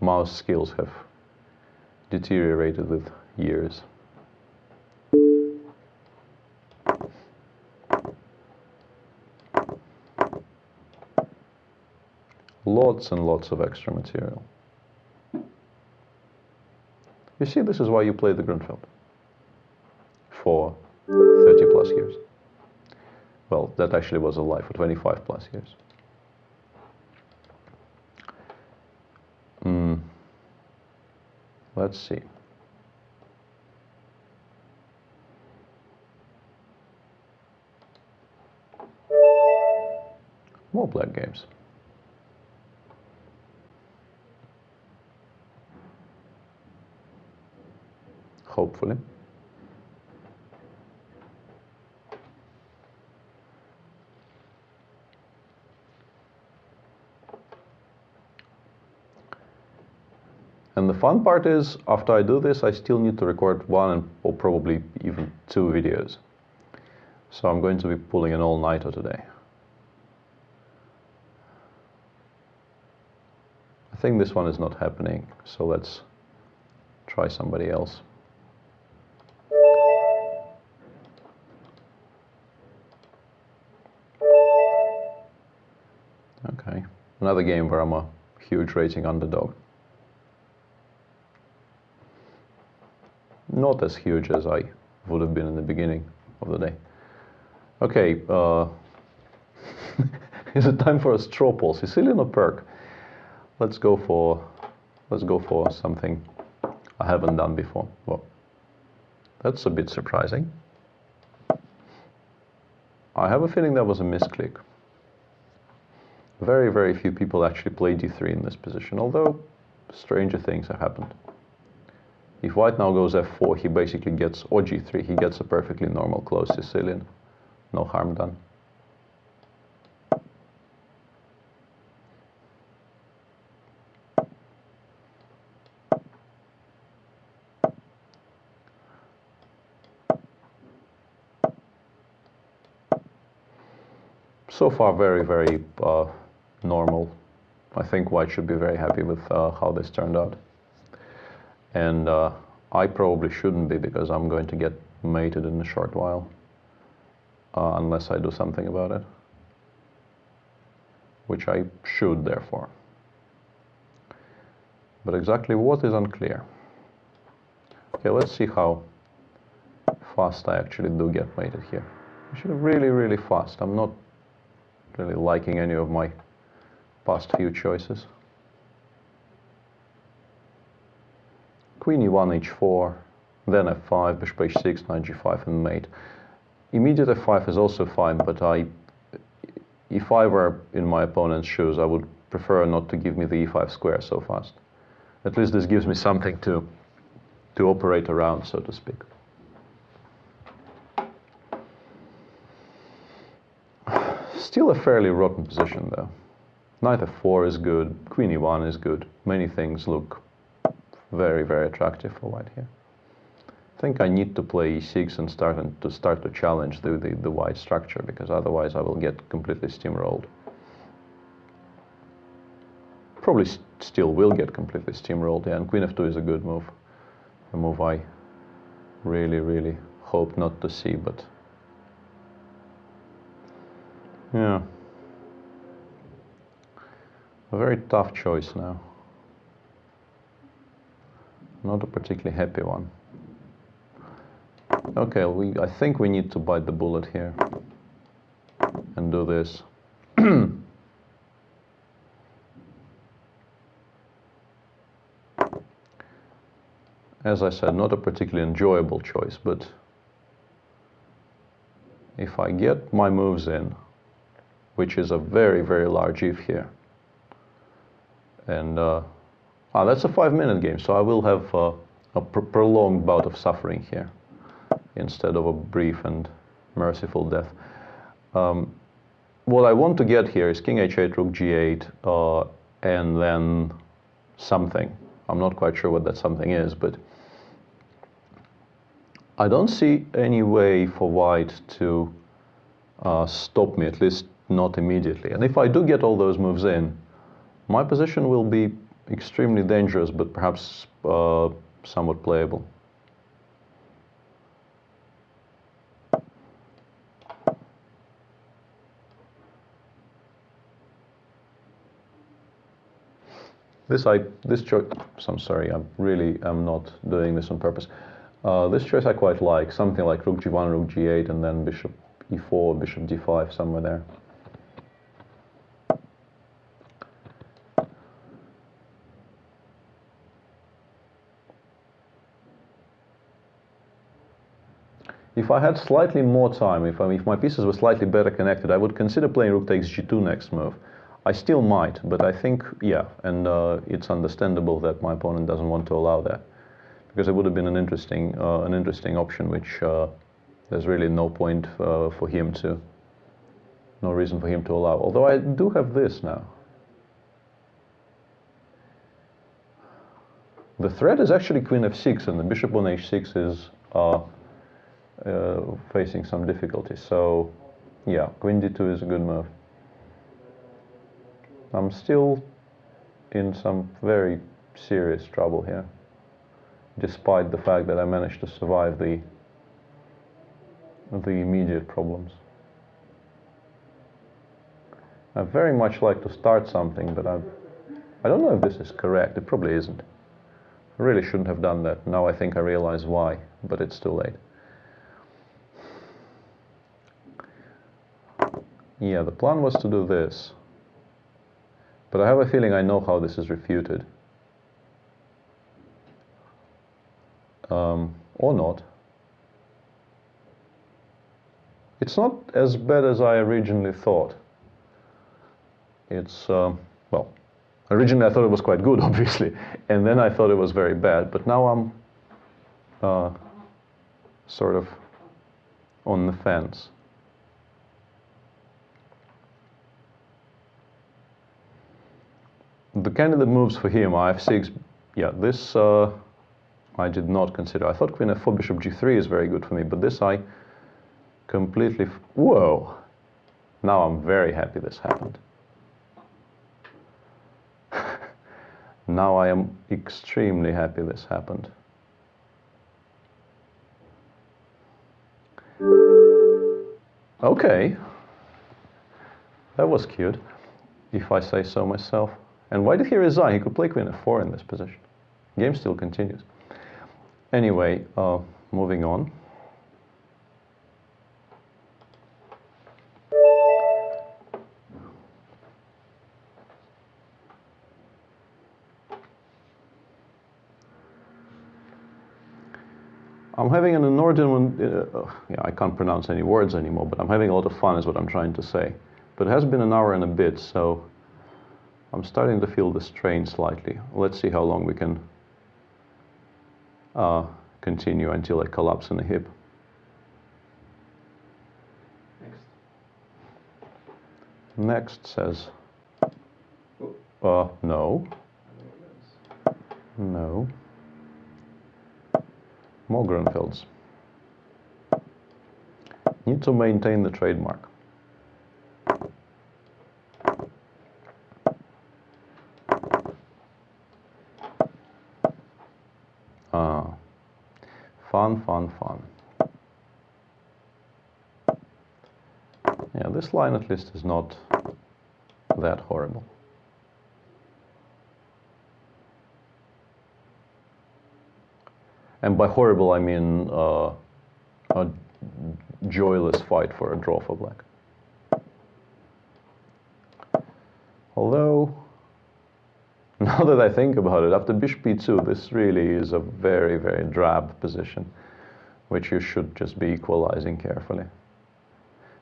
mouse skills have deteriorated with years. Lots and lots of extra material. You see, this is why you play the Grunfeld for 30 plus years. Well, that actually was a lie, for 25 plus years. Let's see. More black games. Hopefully. And the fun part is, after I do this, I still need to record one or probably even 2 videos. So I'm going to be pulling an all-nighter today. I think this one is not happening, so let's try somebody else. Okay, another game where I'm a huge rating underdog. Not as huge as I would have been in the beginning of the day. Okay, is it time for a straw poll? Sicilian or Perk? Let's go for something I haven't done before. Well, that's a bit surprising. I have a feeling that was a misclick. Very, very few people actually play d3 in this position, although stranger things have happened. If white now goes f4, he basically gets, or g3, he gets a perfectly normal closed Sicilian. no harm done. So far, very, very normal. I think White should be very happy with how this turned out. And I probably shouldn't be, because I'm going to get mated in a short while, unless I do something about it, which I should, therefore. But exactly what is unclear. Okay, let's see how fast I actually do get mated here. Actually, really, really fast. I'm not really liking any of my past few choices. Queen e1, h4, then f5, bishop h6, knight g5, and mate. Immediate f5 is also fine, but if I were in my opponent's shoes, I would prefer not to give me the e5 square so fast. At least this gives me something to operate around, so to speak. Still a fairly rotten position, though. Knight f4 is good, queen e1 is good. Many things look very, very attractive for White here. I think I need to play e6 and start to challenge the White structure, because otherwise I will get completely steamrolled. Probably still will get completely steamrolled, yeah, and queen f2 is a good move. A move I really, really hope not to see, but yeah. A very tough choice now. Not a particularly happy one. Okay, I think we need to bite the bullet here and do this. As I said, not a particularly enjoyable choice, but if I get my moves in, which is a very, very large if here, and that's a 5-minute game, so I will have a prolonged bout of suffering here instead of a brief and merciful death. What I want to get here is king h8, rook g8, and then something. I'm not quite sure what that something is, but I don't see any way for White to stop me, at least not immediately. And if I do get all those moves in, my position will be extremely dangerous, but perhaps somewhat playable. This choice, I'm sorry, I really am not doing this on purpose. This choice I quite like, something like rook g1, rook g8, and then bishop e4, bishop d5, somewhere there. If I had slightly more time, if my pieces were slightly better connected, I would consider playing rook takes g2 next move. I still might, but I think, yeah, and it's understandable that my opponent doesn't want to allow that, because it would have been an interesting option, which there's really no point for him to, no reason for him to allow. Although I do have this now. The threat is actually queen f6, and the bishop on h6 is facing some difficulty. So, yeah, queen d2 is a good move. I'm still in some very serious trouble here, despite the fact that I managed to survive the immediate problems. I very much like to start something, but I don't know if this is correct. It probably isn't. I really shouldn't have done that. Now I think I realize why, but it's too late. Yeah, the plan was to do this. But I have a feeling I know how this is refuted. Or not. It's not as bad as I originally thought. It's, well, originally I thought it was quite good, obviously, and then I thought it was very bad, but now I'm sort of on the fence. the candidate moves for him are f6. Yeah, this I did not consider. I thought queen f4, bishop g3 is very good for me, but this I completely... Whoa! Now I'm very happy this happened. Now I am extremely happy this happened. Okay. That was cute, if I say so myself. And why did he resign? He could play queen f4 in this position. Game still continues. Anyway, moving on. I'm having an inordinate, yeah, I can't pronounce any words anymore, but I'm having a lot of fun is what I'm trying to say. But it has been an hour and a bit, so I'm starting to feel the strain slightly. Let's see how long we can continue until I collapse in the hip. Next says, no. No. More Grunfelds. Need to maintain the trademark. Fun, fun, fun. Yeah, this line at least is not that horrible. And by horrible, I mean a joyless fight for a draw for black. Although, now that I think about it, after bishop e2, this really is a very, very drab position, which you should just be equalizing carefully.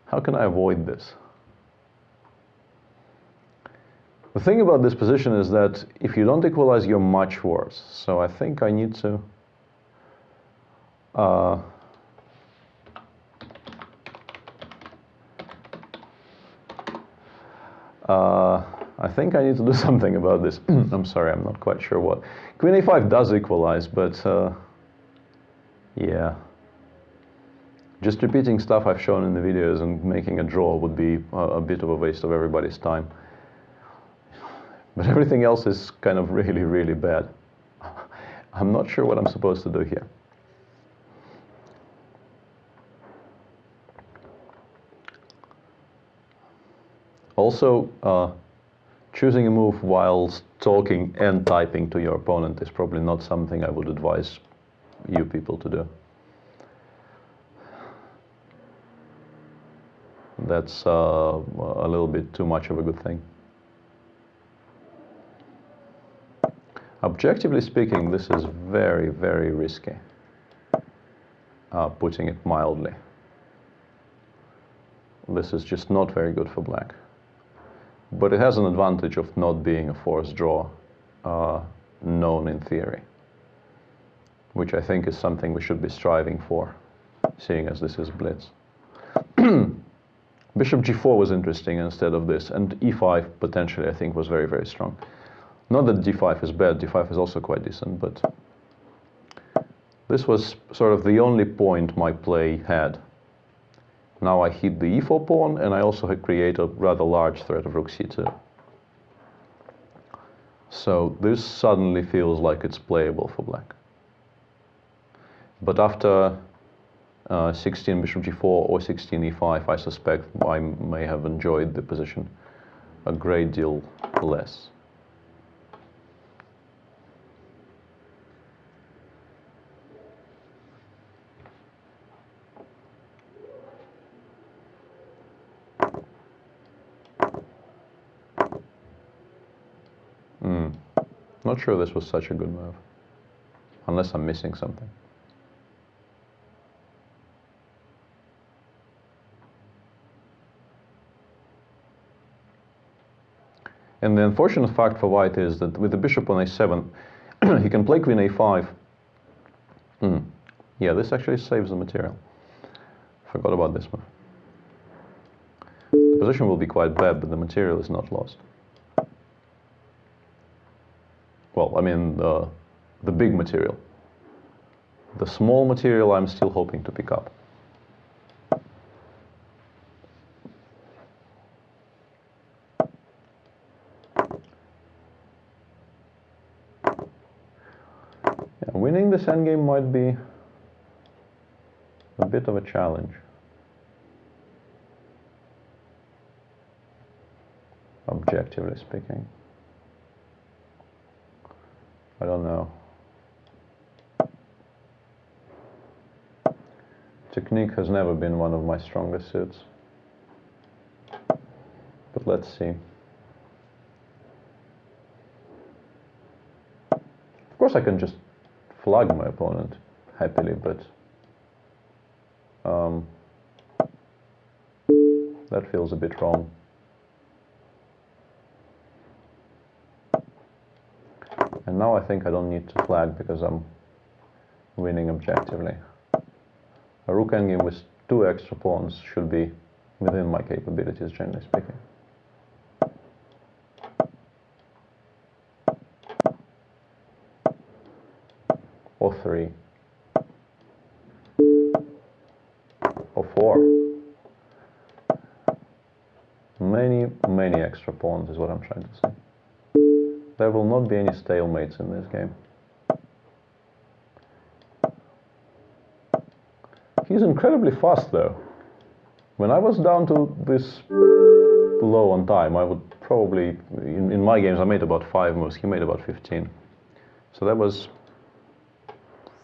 How can I avoid this? The thing about this position is that if you don't equalize, you're much worse. So I think I need to... I think I need to do something about this. I'm sorry, I'm not quite sure what. Queen a5 does equalize, but yeah. Just repeating stuff I've shown in the videos and making a draw would be a bit of a waste of everybody's time. But everything else is kind of really, really bad. I'm not sure what I'm supposed to do here. Also, choosing a move whilst talking and typing to your opponent is probably not something I would advise you people to do. That's a little bit too much of a good thing. Objectively speaking, this is very, very risky, putting it mildly. This is just not very good for black. But it has an advantage of not being a forced draw, known in theory, which I think is something we should be striving for, seeing as this is blitz. Bishop g4 was interesting instead of this, and e5 potentially I think was very, very strong. Not that d5 is bad, d5 is also quite decent, but this was sort of the only point my play had. Now I hit the e4 pawn, and I also create a rather large threat of rook c2. So this suddenly feels like it's playable for black. But after 16 bishop g4 or 16 e5, I suspect I may have enjoyed the position a great deal less. Not sure this was such a good move, unless I'm missing something. And the unfortunate fact for white is that with the bishop on a7, he can play queen a5. Yeah, this actually saves the material. Forgot about this move. The position will be quite bad, but the material is not lost. well, I mean the big material. The small material I'm still hoping to pick up. Yeah, winning this endgame might be a bit of a challenge. Objectively speaking. I don't know. Technique has never been one of my strongest suits. But let's see. Of course I can just flag my opponent happily, but that feels a bit wrong. And now I think I don't need to flag because I'm winning objectively. A rook endgame with 2 extra pawns should be within my capabilities, generally speaking. Or 3. Or 4. Many extra pawns is what I'm trying to say. There will not be any stalemates in this game. He's incredibly fast though. When I was down to this low on time, I would probably, in my games I made about 5 moves, he made about 15. So that was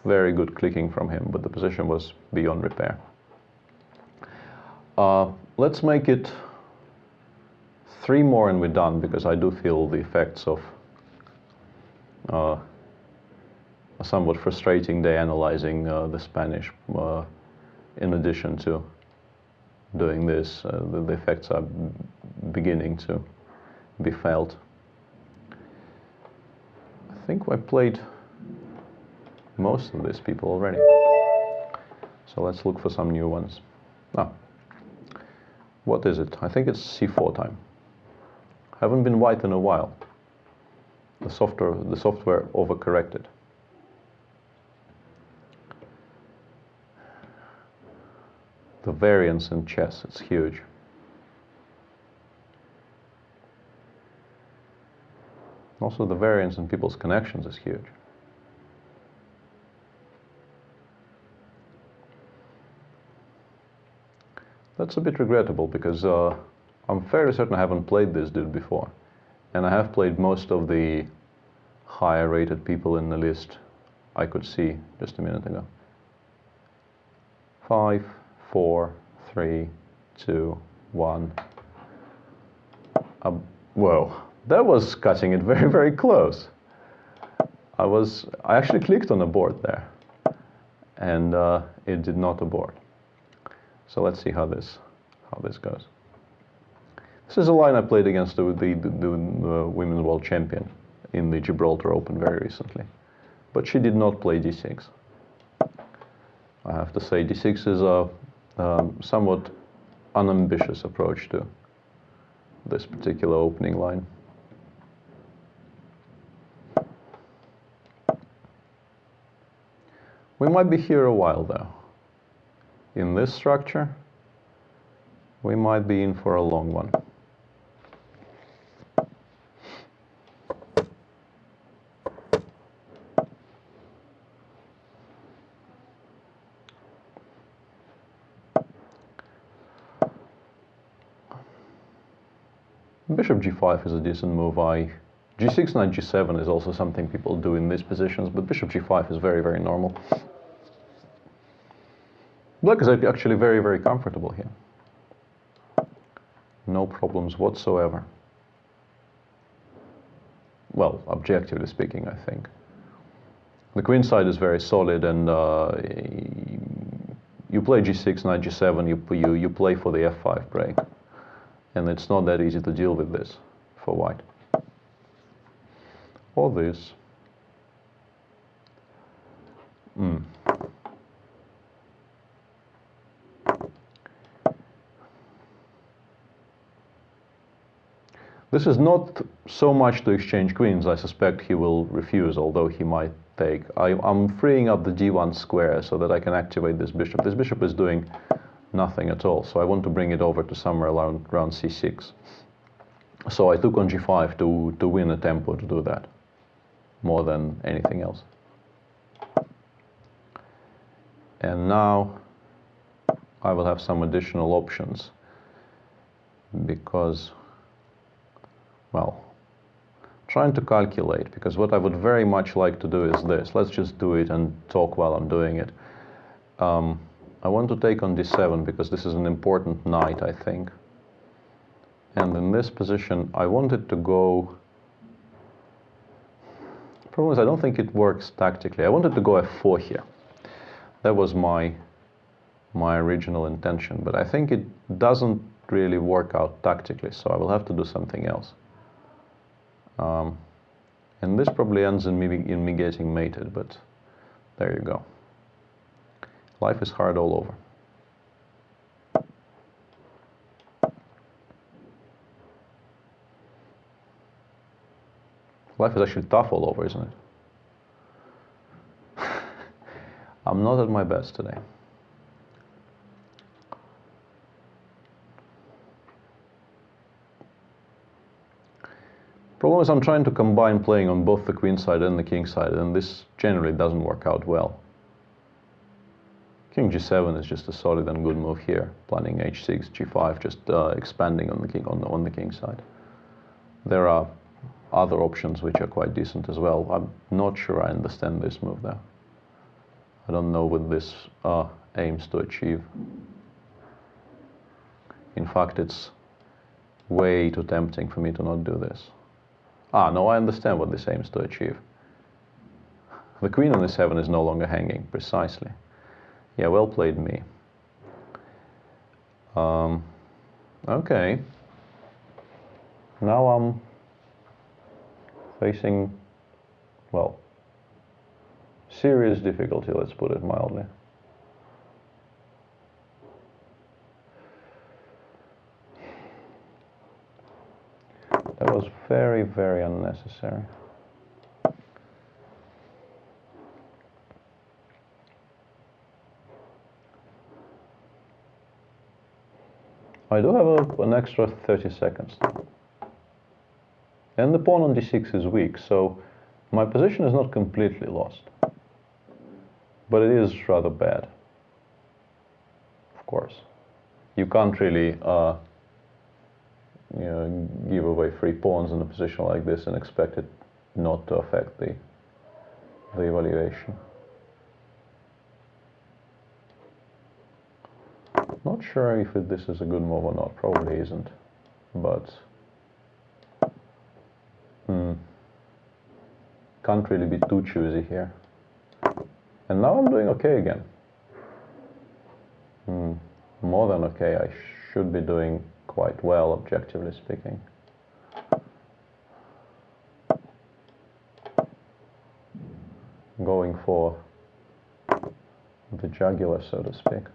very good clicking from him, but the position was beyond repair. Let's make it 3 more and we're done, because I do feel the effects of a somewhat frustrating day analyzing the Spanish. In addition to doing this, the effects are beginning to be felt. I think I played most of these people already. So let's look for some new ones. What is it? I think it's c4 time. Haven't been white in a while. The software overcorrected. The variance in chess, it's huge. Also the variance in people's connections is huge. That's a bit regrettable because I'm fairly certain I haven't played this dude before. And I have played most of the higher rated people in the list I could see just a minute ago. 5, 4, 3, 2, 1. Whoa, that was cutting it very, very close. I actually clicked on abort there, and it did not abort. So let's see how this goes. This is a line I played against the Women's World Champion in the Gibraltar Open very recently, but she did not play d6. I have to say d6 is a somewhat unambitious approach to this particular opening line. We might be here a while though. In this structure, we might be in for a long one. Bishop g5 is a decent move. G6, knight g7 is also something people do in these positions, but bishop g5 is very, very normal. Black is actually very, very comfortable here. No problems whatsoever. Well, objectively speaking, I think. The queen side is very solid, and you play g6, knight g7, you play for the f5 break. And it's not that easy to deal with this for white. Or this. This is not so much to exchange queens. I suspect he will refuse, although he might take. I'm freeing up the d1 square so that I can activate this bishop. This bishop is doing nothing at all, so I want to bring it over to somewhere around c6. So I took on g5 to win a tempo to do that, more than anything else. And now I will have some additional options because, well, trying to calculate, because what I would very much like to do is this. Let's just do it and talk while I'm doing it. I want to take on d7 because this is an important knight, I think. And in this position, I wanted to go... Problem is, I don't think it works tactically. I wanted to go f4 here. That was my original intention, but I think it doesn't really work out tactically, so I will have to do something else. And this probably ends in me getting mated, but there you go. Life is hard all over. Life is actually tough all over, isn't it? I'm not at my best today. Problem is, I'm trying to combine playing on both the queen side and the king side, and this generally doesn't work out well. King g7 is just a solid and good move here. Planning h6, g5, just expanding on the king on the king side. There are other options which are quite decent as well. I'm not sure I understand this move there. I don't know what this aims to achieve. In fact, it's way too tempting for me to not do this. Ah, no, I understand what this aims to achieve. The queen on e7 is no longer hanging, precisely. Yeah, well played me. Okay. Now I'm facing, well, serious difficulty, let's put it mildly. That was very, very unnecessary. I do have an extra 30 seconds now. And the pawn on d6 is weak, so my position is not completely lost. But it is rather bad. Of course. You can't really give away free pawns in a position like this and expect it not to affect the evaluation. Not sure if this is a good move or not. Probably isn't, but can't really be too choosy here. And now I'm doing okay again. More than okay. I should be doing quite well, objectively speaking. Going for the jugular, so to speak.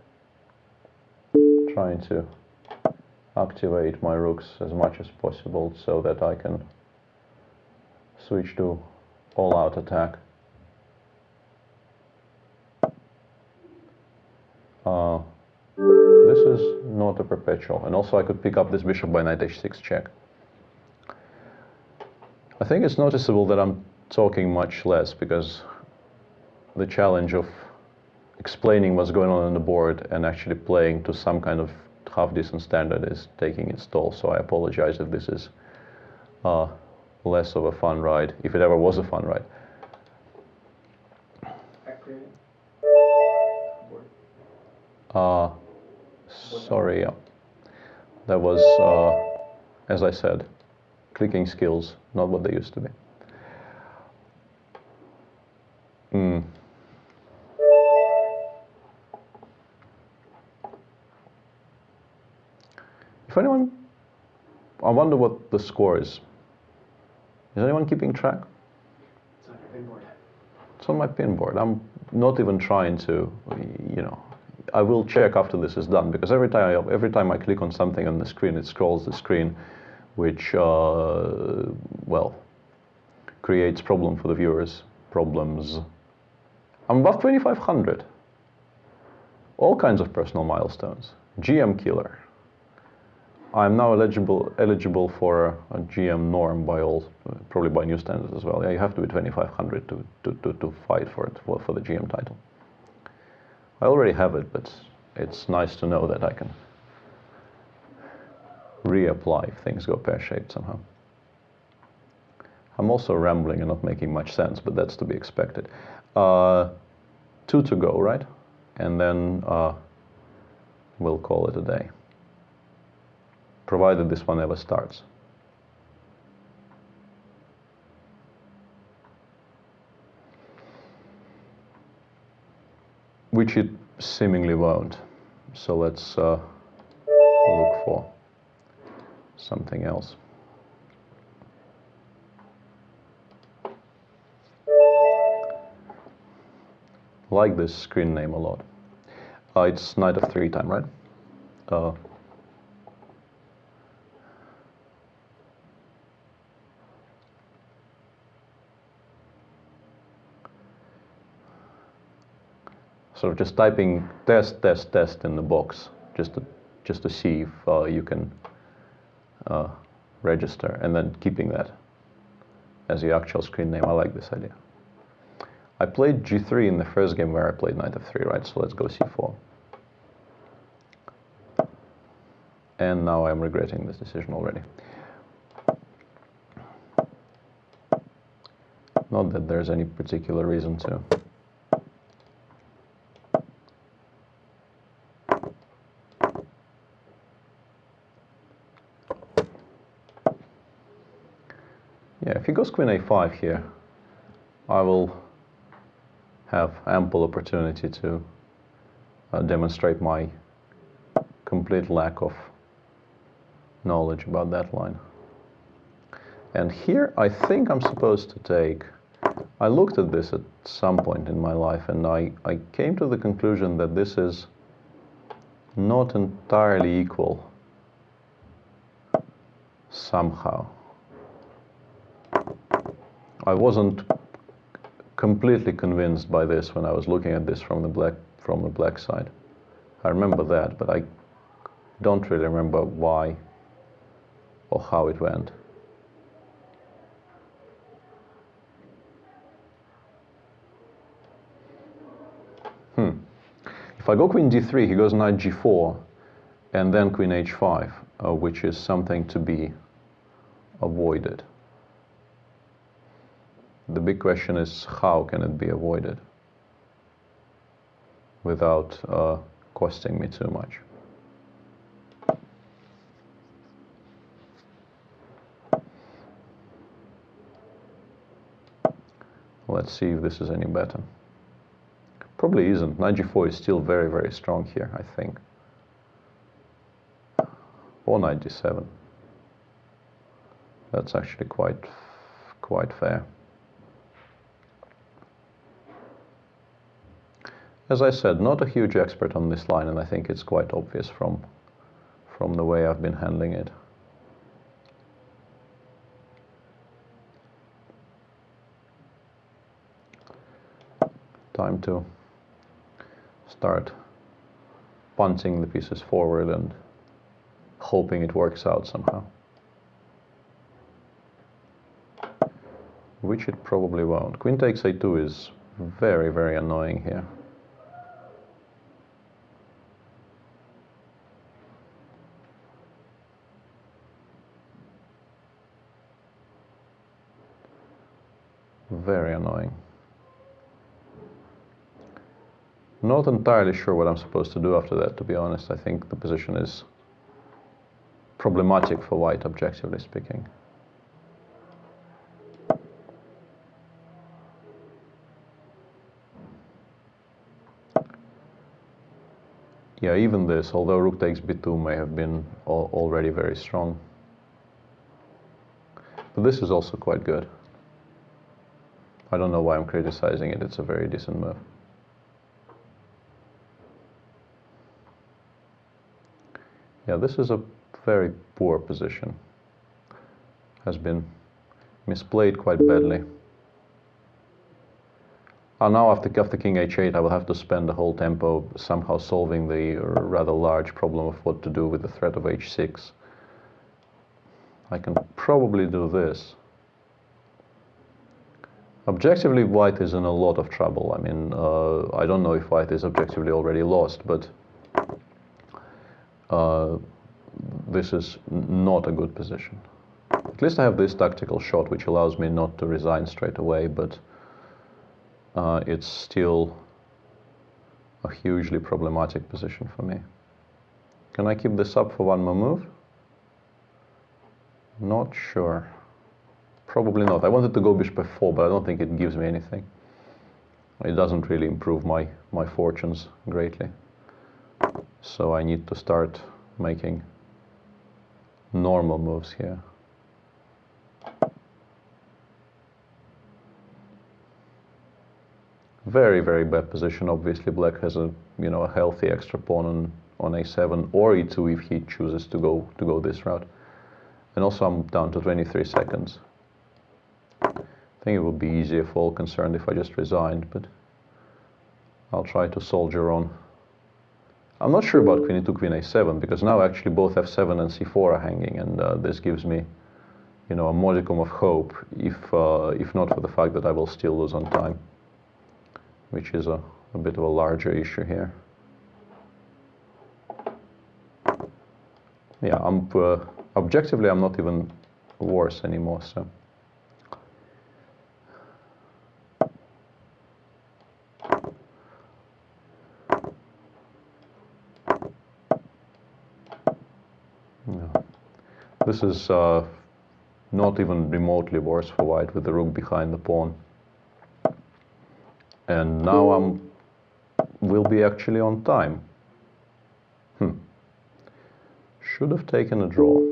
Trying to activate my rooks as much as possible so that I can switch to all-out attack. This is not a perpetual, and also I could pick up this bishop by knight h6 check. I think it's noticeable that I'm talking much less because the challenge of explaining what's going on the board and actually playing to some kind of half-decent standard is taking its toll, so I apologize if this is less of a fun ride, if it ever was a fun ride. Sorry, that was, as I said, clicking skills, not what they used to be. If anyone, I wonder what the score is. Is anyone keeping track? It's on your pinboard. It's on my pinboard. I'm not even trying to, I will check after this is done, because every time I click on something on the screen, it scrolls the screen which, well, creates problem for the viewers. Problems. I'm above 2,500. All kinds of personal milestones. GM killer. I'm now eligible for a GM norm by all, probably by new standards as well. Yeah, you have to be 2,500 to fight for it, for the GM title. I already have it, but it's nice to know that I can reapply if things go pear-shaped somehow. I'm also rambling and not making much sense, but that's to be expected. 2 to go, right? And then we'll call it a day, provided this one ever starts. Which it seemingly won't. So let's look for something else. Like this screen name a lot. It's knight of 3 time, right? Sort of just typing test in the box, just to see if you can register, and then keeping that as the actual screen name. I like this idea. I played g3 in the first game where I played knight of 3, right? So let's go c4. And now I'm regretting this decision already. Not that there's any particular reason to. Yeah, if he goes queen a5 here, I will have ample opportunity to demonstrate my complete lack of knowledge about that line. And here I think I'm supposed to take. I looked at this at some point in my life, and I came to the conclusion that this is not entirely equal somehow. I wasn't completely convinced by this when I was looking at this from the black side. I remember that, but I don't really remember why or how it went. If I go queen d3, he goes knight g4, and then queen h5, which is something to be avoided. The big question is, how can it be avoided without costing me too much? Let's see if this is any better. Probably isn't. Knight g4 is still very, very strong here, I think. Or knight d7. That's actually quite fair. As I said, not a huge expert on this line, and I think it's quite obvious from the way I've been handling it. Time to start punching the pieces forward and hoping it works out somehow. Which it probably won't. Queen takes a2 is very, very annoying here. Very annoying. Not entirely sure what I'm supposed to do after that, to be honest. I think the position is problematic for white, objectively speaking. Yeah, even this, although rook takes b2 may have been already very strong. But this is also quite good. I don't know why I'm criticizing it, it's a very decent move. Yeah, this is a very poor position. has been misplayed quite badly. Now after king h8 I will have to spend the whole tempo somehow solving the rather large problem of what to do with the threat of h6. I can probably do this. Objectively, white is in a lot of trouble. I mean, I don't know if white is objectively already lost, but this is not a good position. At least I have this tactical shot, which allows me not to resign straight away, but it's still a hugely problematic position for me. Can I keep this up for one more move? Not sure. Probably not. I wanted to go bishop f4, but I don't think it gives me anything. It doesn't really improve my fortunes greatly. So I need to start making normal moves here. Very, very bad position. Obviously, black has a a healthy extra pawn on a7 or e2 if he chooses to go this route. And also I'm down to 23 seconds. I think it would be easier for all concerned if I just resigned, but I'll try to soldier on. I'm not sure about queen e2, queen a7, because now actually both f7 and c4 are hanging, and this gives me, a modicum of hope, if not for the fact that I will still lose on time, which is a bit of a larger issue here. Yeah, objectively I'm not even worse anymore, so. This is not even remotely worse for white with the rook behind the pawn. And now will be actually on time. Should have taken a draw.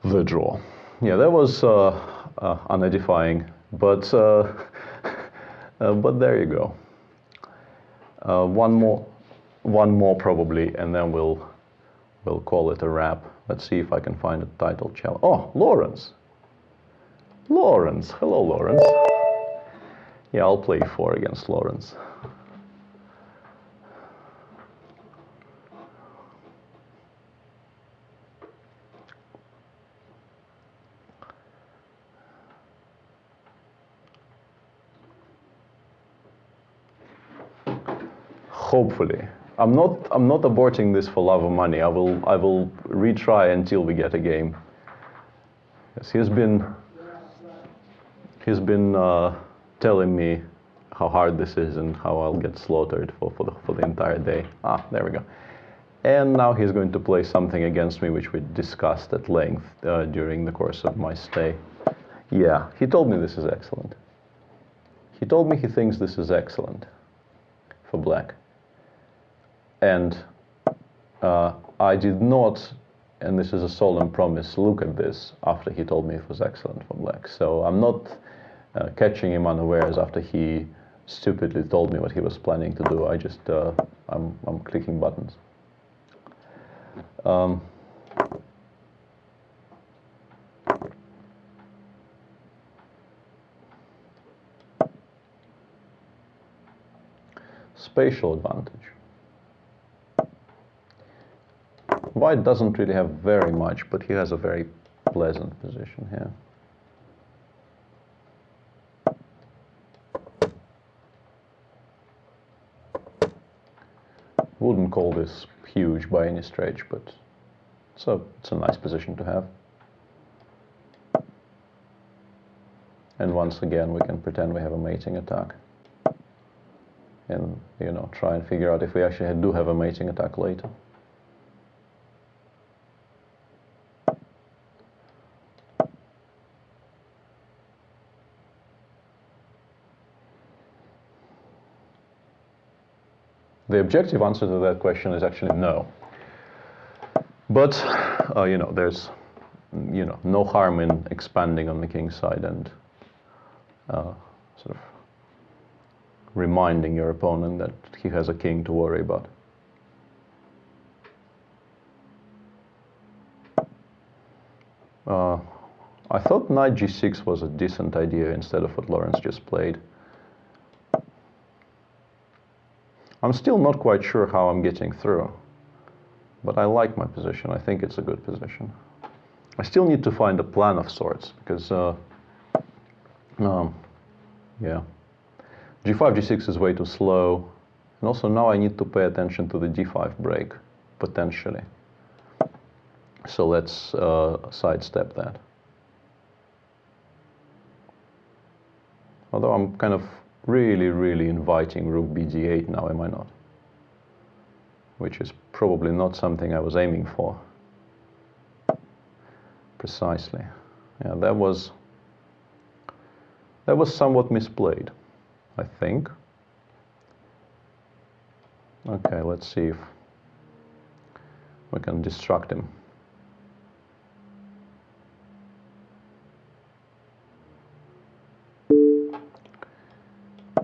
The draw. Yeah, that was unedifying, but there you go. One more probably, and then we'll call it a wrap. Let's see if I can find a title challenge. Oh, Lawrence. Lawrence. Hello, Lawrence. Yeah, I'll play 4 against Lawrence. Hopefully. I'm not aborting this for love or money. I will retry until we get a game. Yes, he's been telling me how hard this is and how I'll get slaughtered for the entire day. Ah, there we go. And now he's going to play something against me which we discussed at length during the course of my stay. Yeah, he told me this is excellent. He told me he thinks this is excellent for black. And I did not, and this is a solemn promise, look at this after he told me it was excellent for black. So I'm not catching him unawares after he stupidly told me what he was planning to do. I just, I'm clicking buttons. Spatial advantage. White doesn't really have very much, but he has a very pleasant position here. Wouldn't call this huge by any stretch, but it's a nice position to have. And once again, we can pretend we have a mating attack. And, try and figure out if we actually do have a mating attack later. The objective answer to that question is actually no. But, there's, no harm in expanding on the king's side and sort of reminding your opponent that he has a king to worry about. I thought knight g6 was a decent idea instead of what Lawrence just played. I'm still not quite sure how I'm getting through, but I like my position. I think it's a good position. I still need to find a plan of sorts, because yeah, g5, g6 is way too slow, and also now I need to pay attention to the d5 break, potentially. So let's sidestep that. Although I'm kind of really inviting rook bd8 now, am I not? Which is probably not something I was aiming for. Precisely. Yeah, that was somewhat misplayed, I think. Okay, let's see if we can distract him.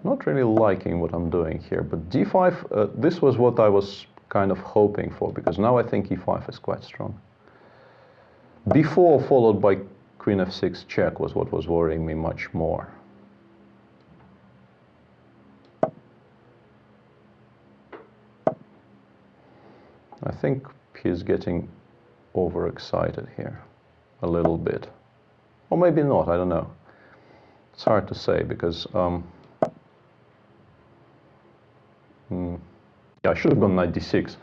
Not really liking what I'm doing here, but d5, this was what I was kind of hoping for, because now I think e5 is quite strong. b4 followed by queen f6 check was what was worrying me much more. I think he's getting overexcited here a little bit, or maybe not, I don't know. It's hard to say, because yeah, I should have gone knight d6.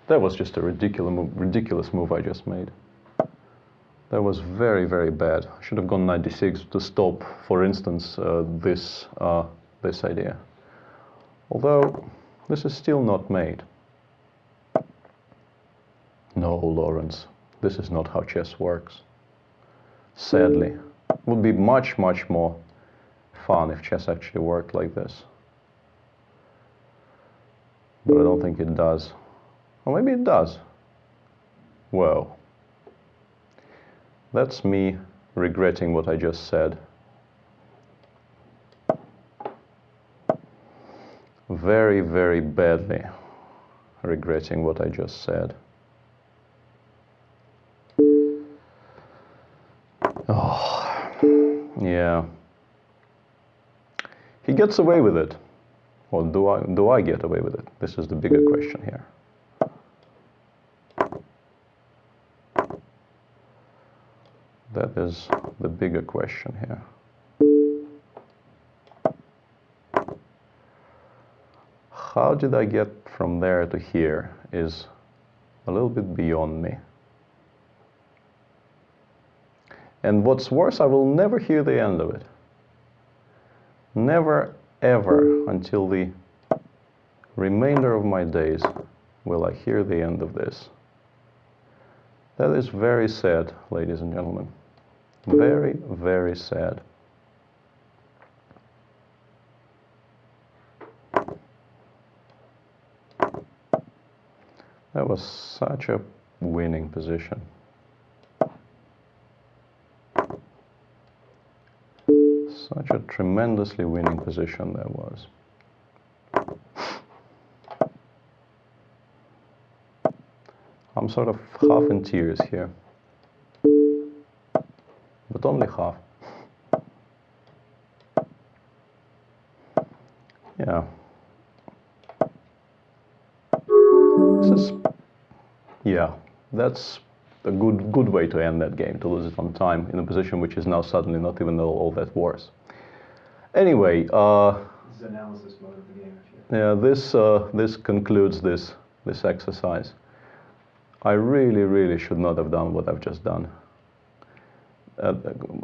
That was just a ridiculous move I just made. That was very bad. I should have gone knight d6 to stop, for instance, this idea. Although this is still not made. No, Lawrence, this is not how chess works. Sadly, it would be much more fun if chess actually worked like this. But I don't think it does. Or maybe it does. Whoa. That's me regretting what I just said. Very badly regretting what I just said. Oh, yeah. He gets away with it. Or do I get away with it? This is the bigger question here. That is the bigger question here. How did I get from there to here is a little bit beyond me. And what's worse, I will never hear the end of it. Never ever until the remainder of my days will I hear the end of this. That is very sad, ladies and gentlemen. Very sad. That was such a winning position. Such a tremendously winning position that was. I'm sort of half in tears here. But only half. Yeah. Yeah, that's a good way to end that game, to lose it on time in a position which is now suddenly not even all that worse. Anyway, This is analysis mode of the game. Yeah, this concludes this exercise. I really should not have done what I've just done.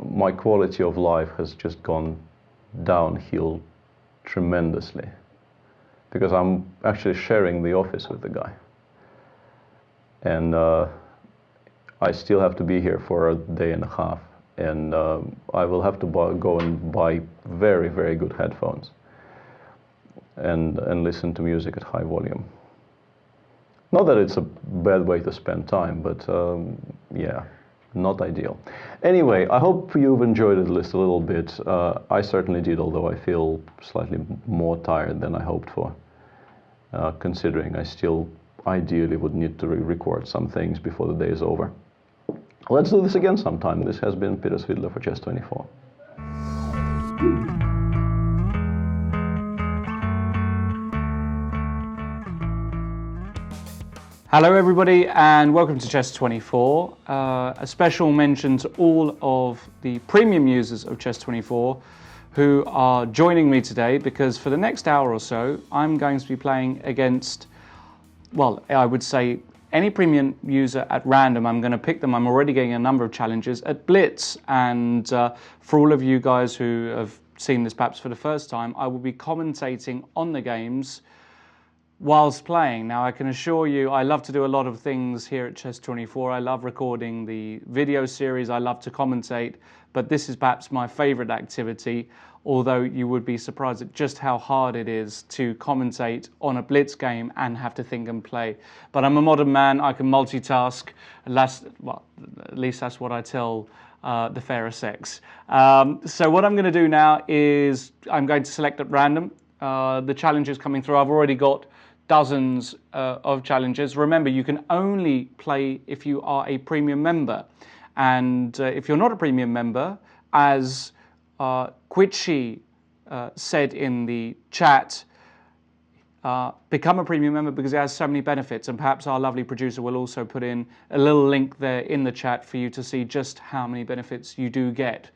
My quality of life has just gone downhill tremendously, because I'm actually sharing the office with the guy, and I still have to be here for a day and a half, and I will have to go and buy very good headphones and listen to music at high volume. Not that it's a bad way to spend time, but yeah, not ideal. Anyway, I hope you've enjoyed it a little bit. I certainly did, although I feel slightly more tired than I hoped for, considering I still ideally would need to record some things before the day is over. Let's do this again sometime. This has been Peter Svidler for Chess24. Hello everybody and welcome to Chess24. A special mention to all of the premium users of Chess24 who are joining me today, because for the next hour or so I'm going to be playing against, well, I would say any premium user at random. I'm going to pick them. I'm already getting a number of challenges at Blitz, and for all of you guys who have seen this perhaps for the first time, I will be commentating on the games whilst playing. Now, I can assure you I love to do a lot of things here at Chess24. I love recording the video series, I love to commentate, but this is perhaps my favorite activity, although you would be surprised at just how hard it is to commentate on a Blitz game and have to think and play. But I'm a modern man, I can multitask, well, at least that's what I tell the fairer sex. So what I'm going to do now is I'm going to select at random the challenges coming through. I've already got dozens of challenges. Remember, you can only play if you are a premium member. And if you're not a premium member, as Quichi said in the chat, become a premium member because it has so many benefits, and perhaps our lovely producer will also put in a little link there in the chat for you to see just how many benefits you do get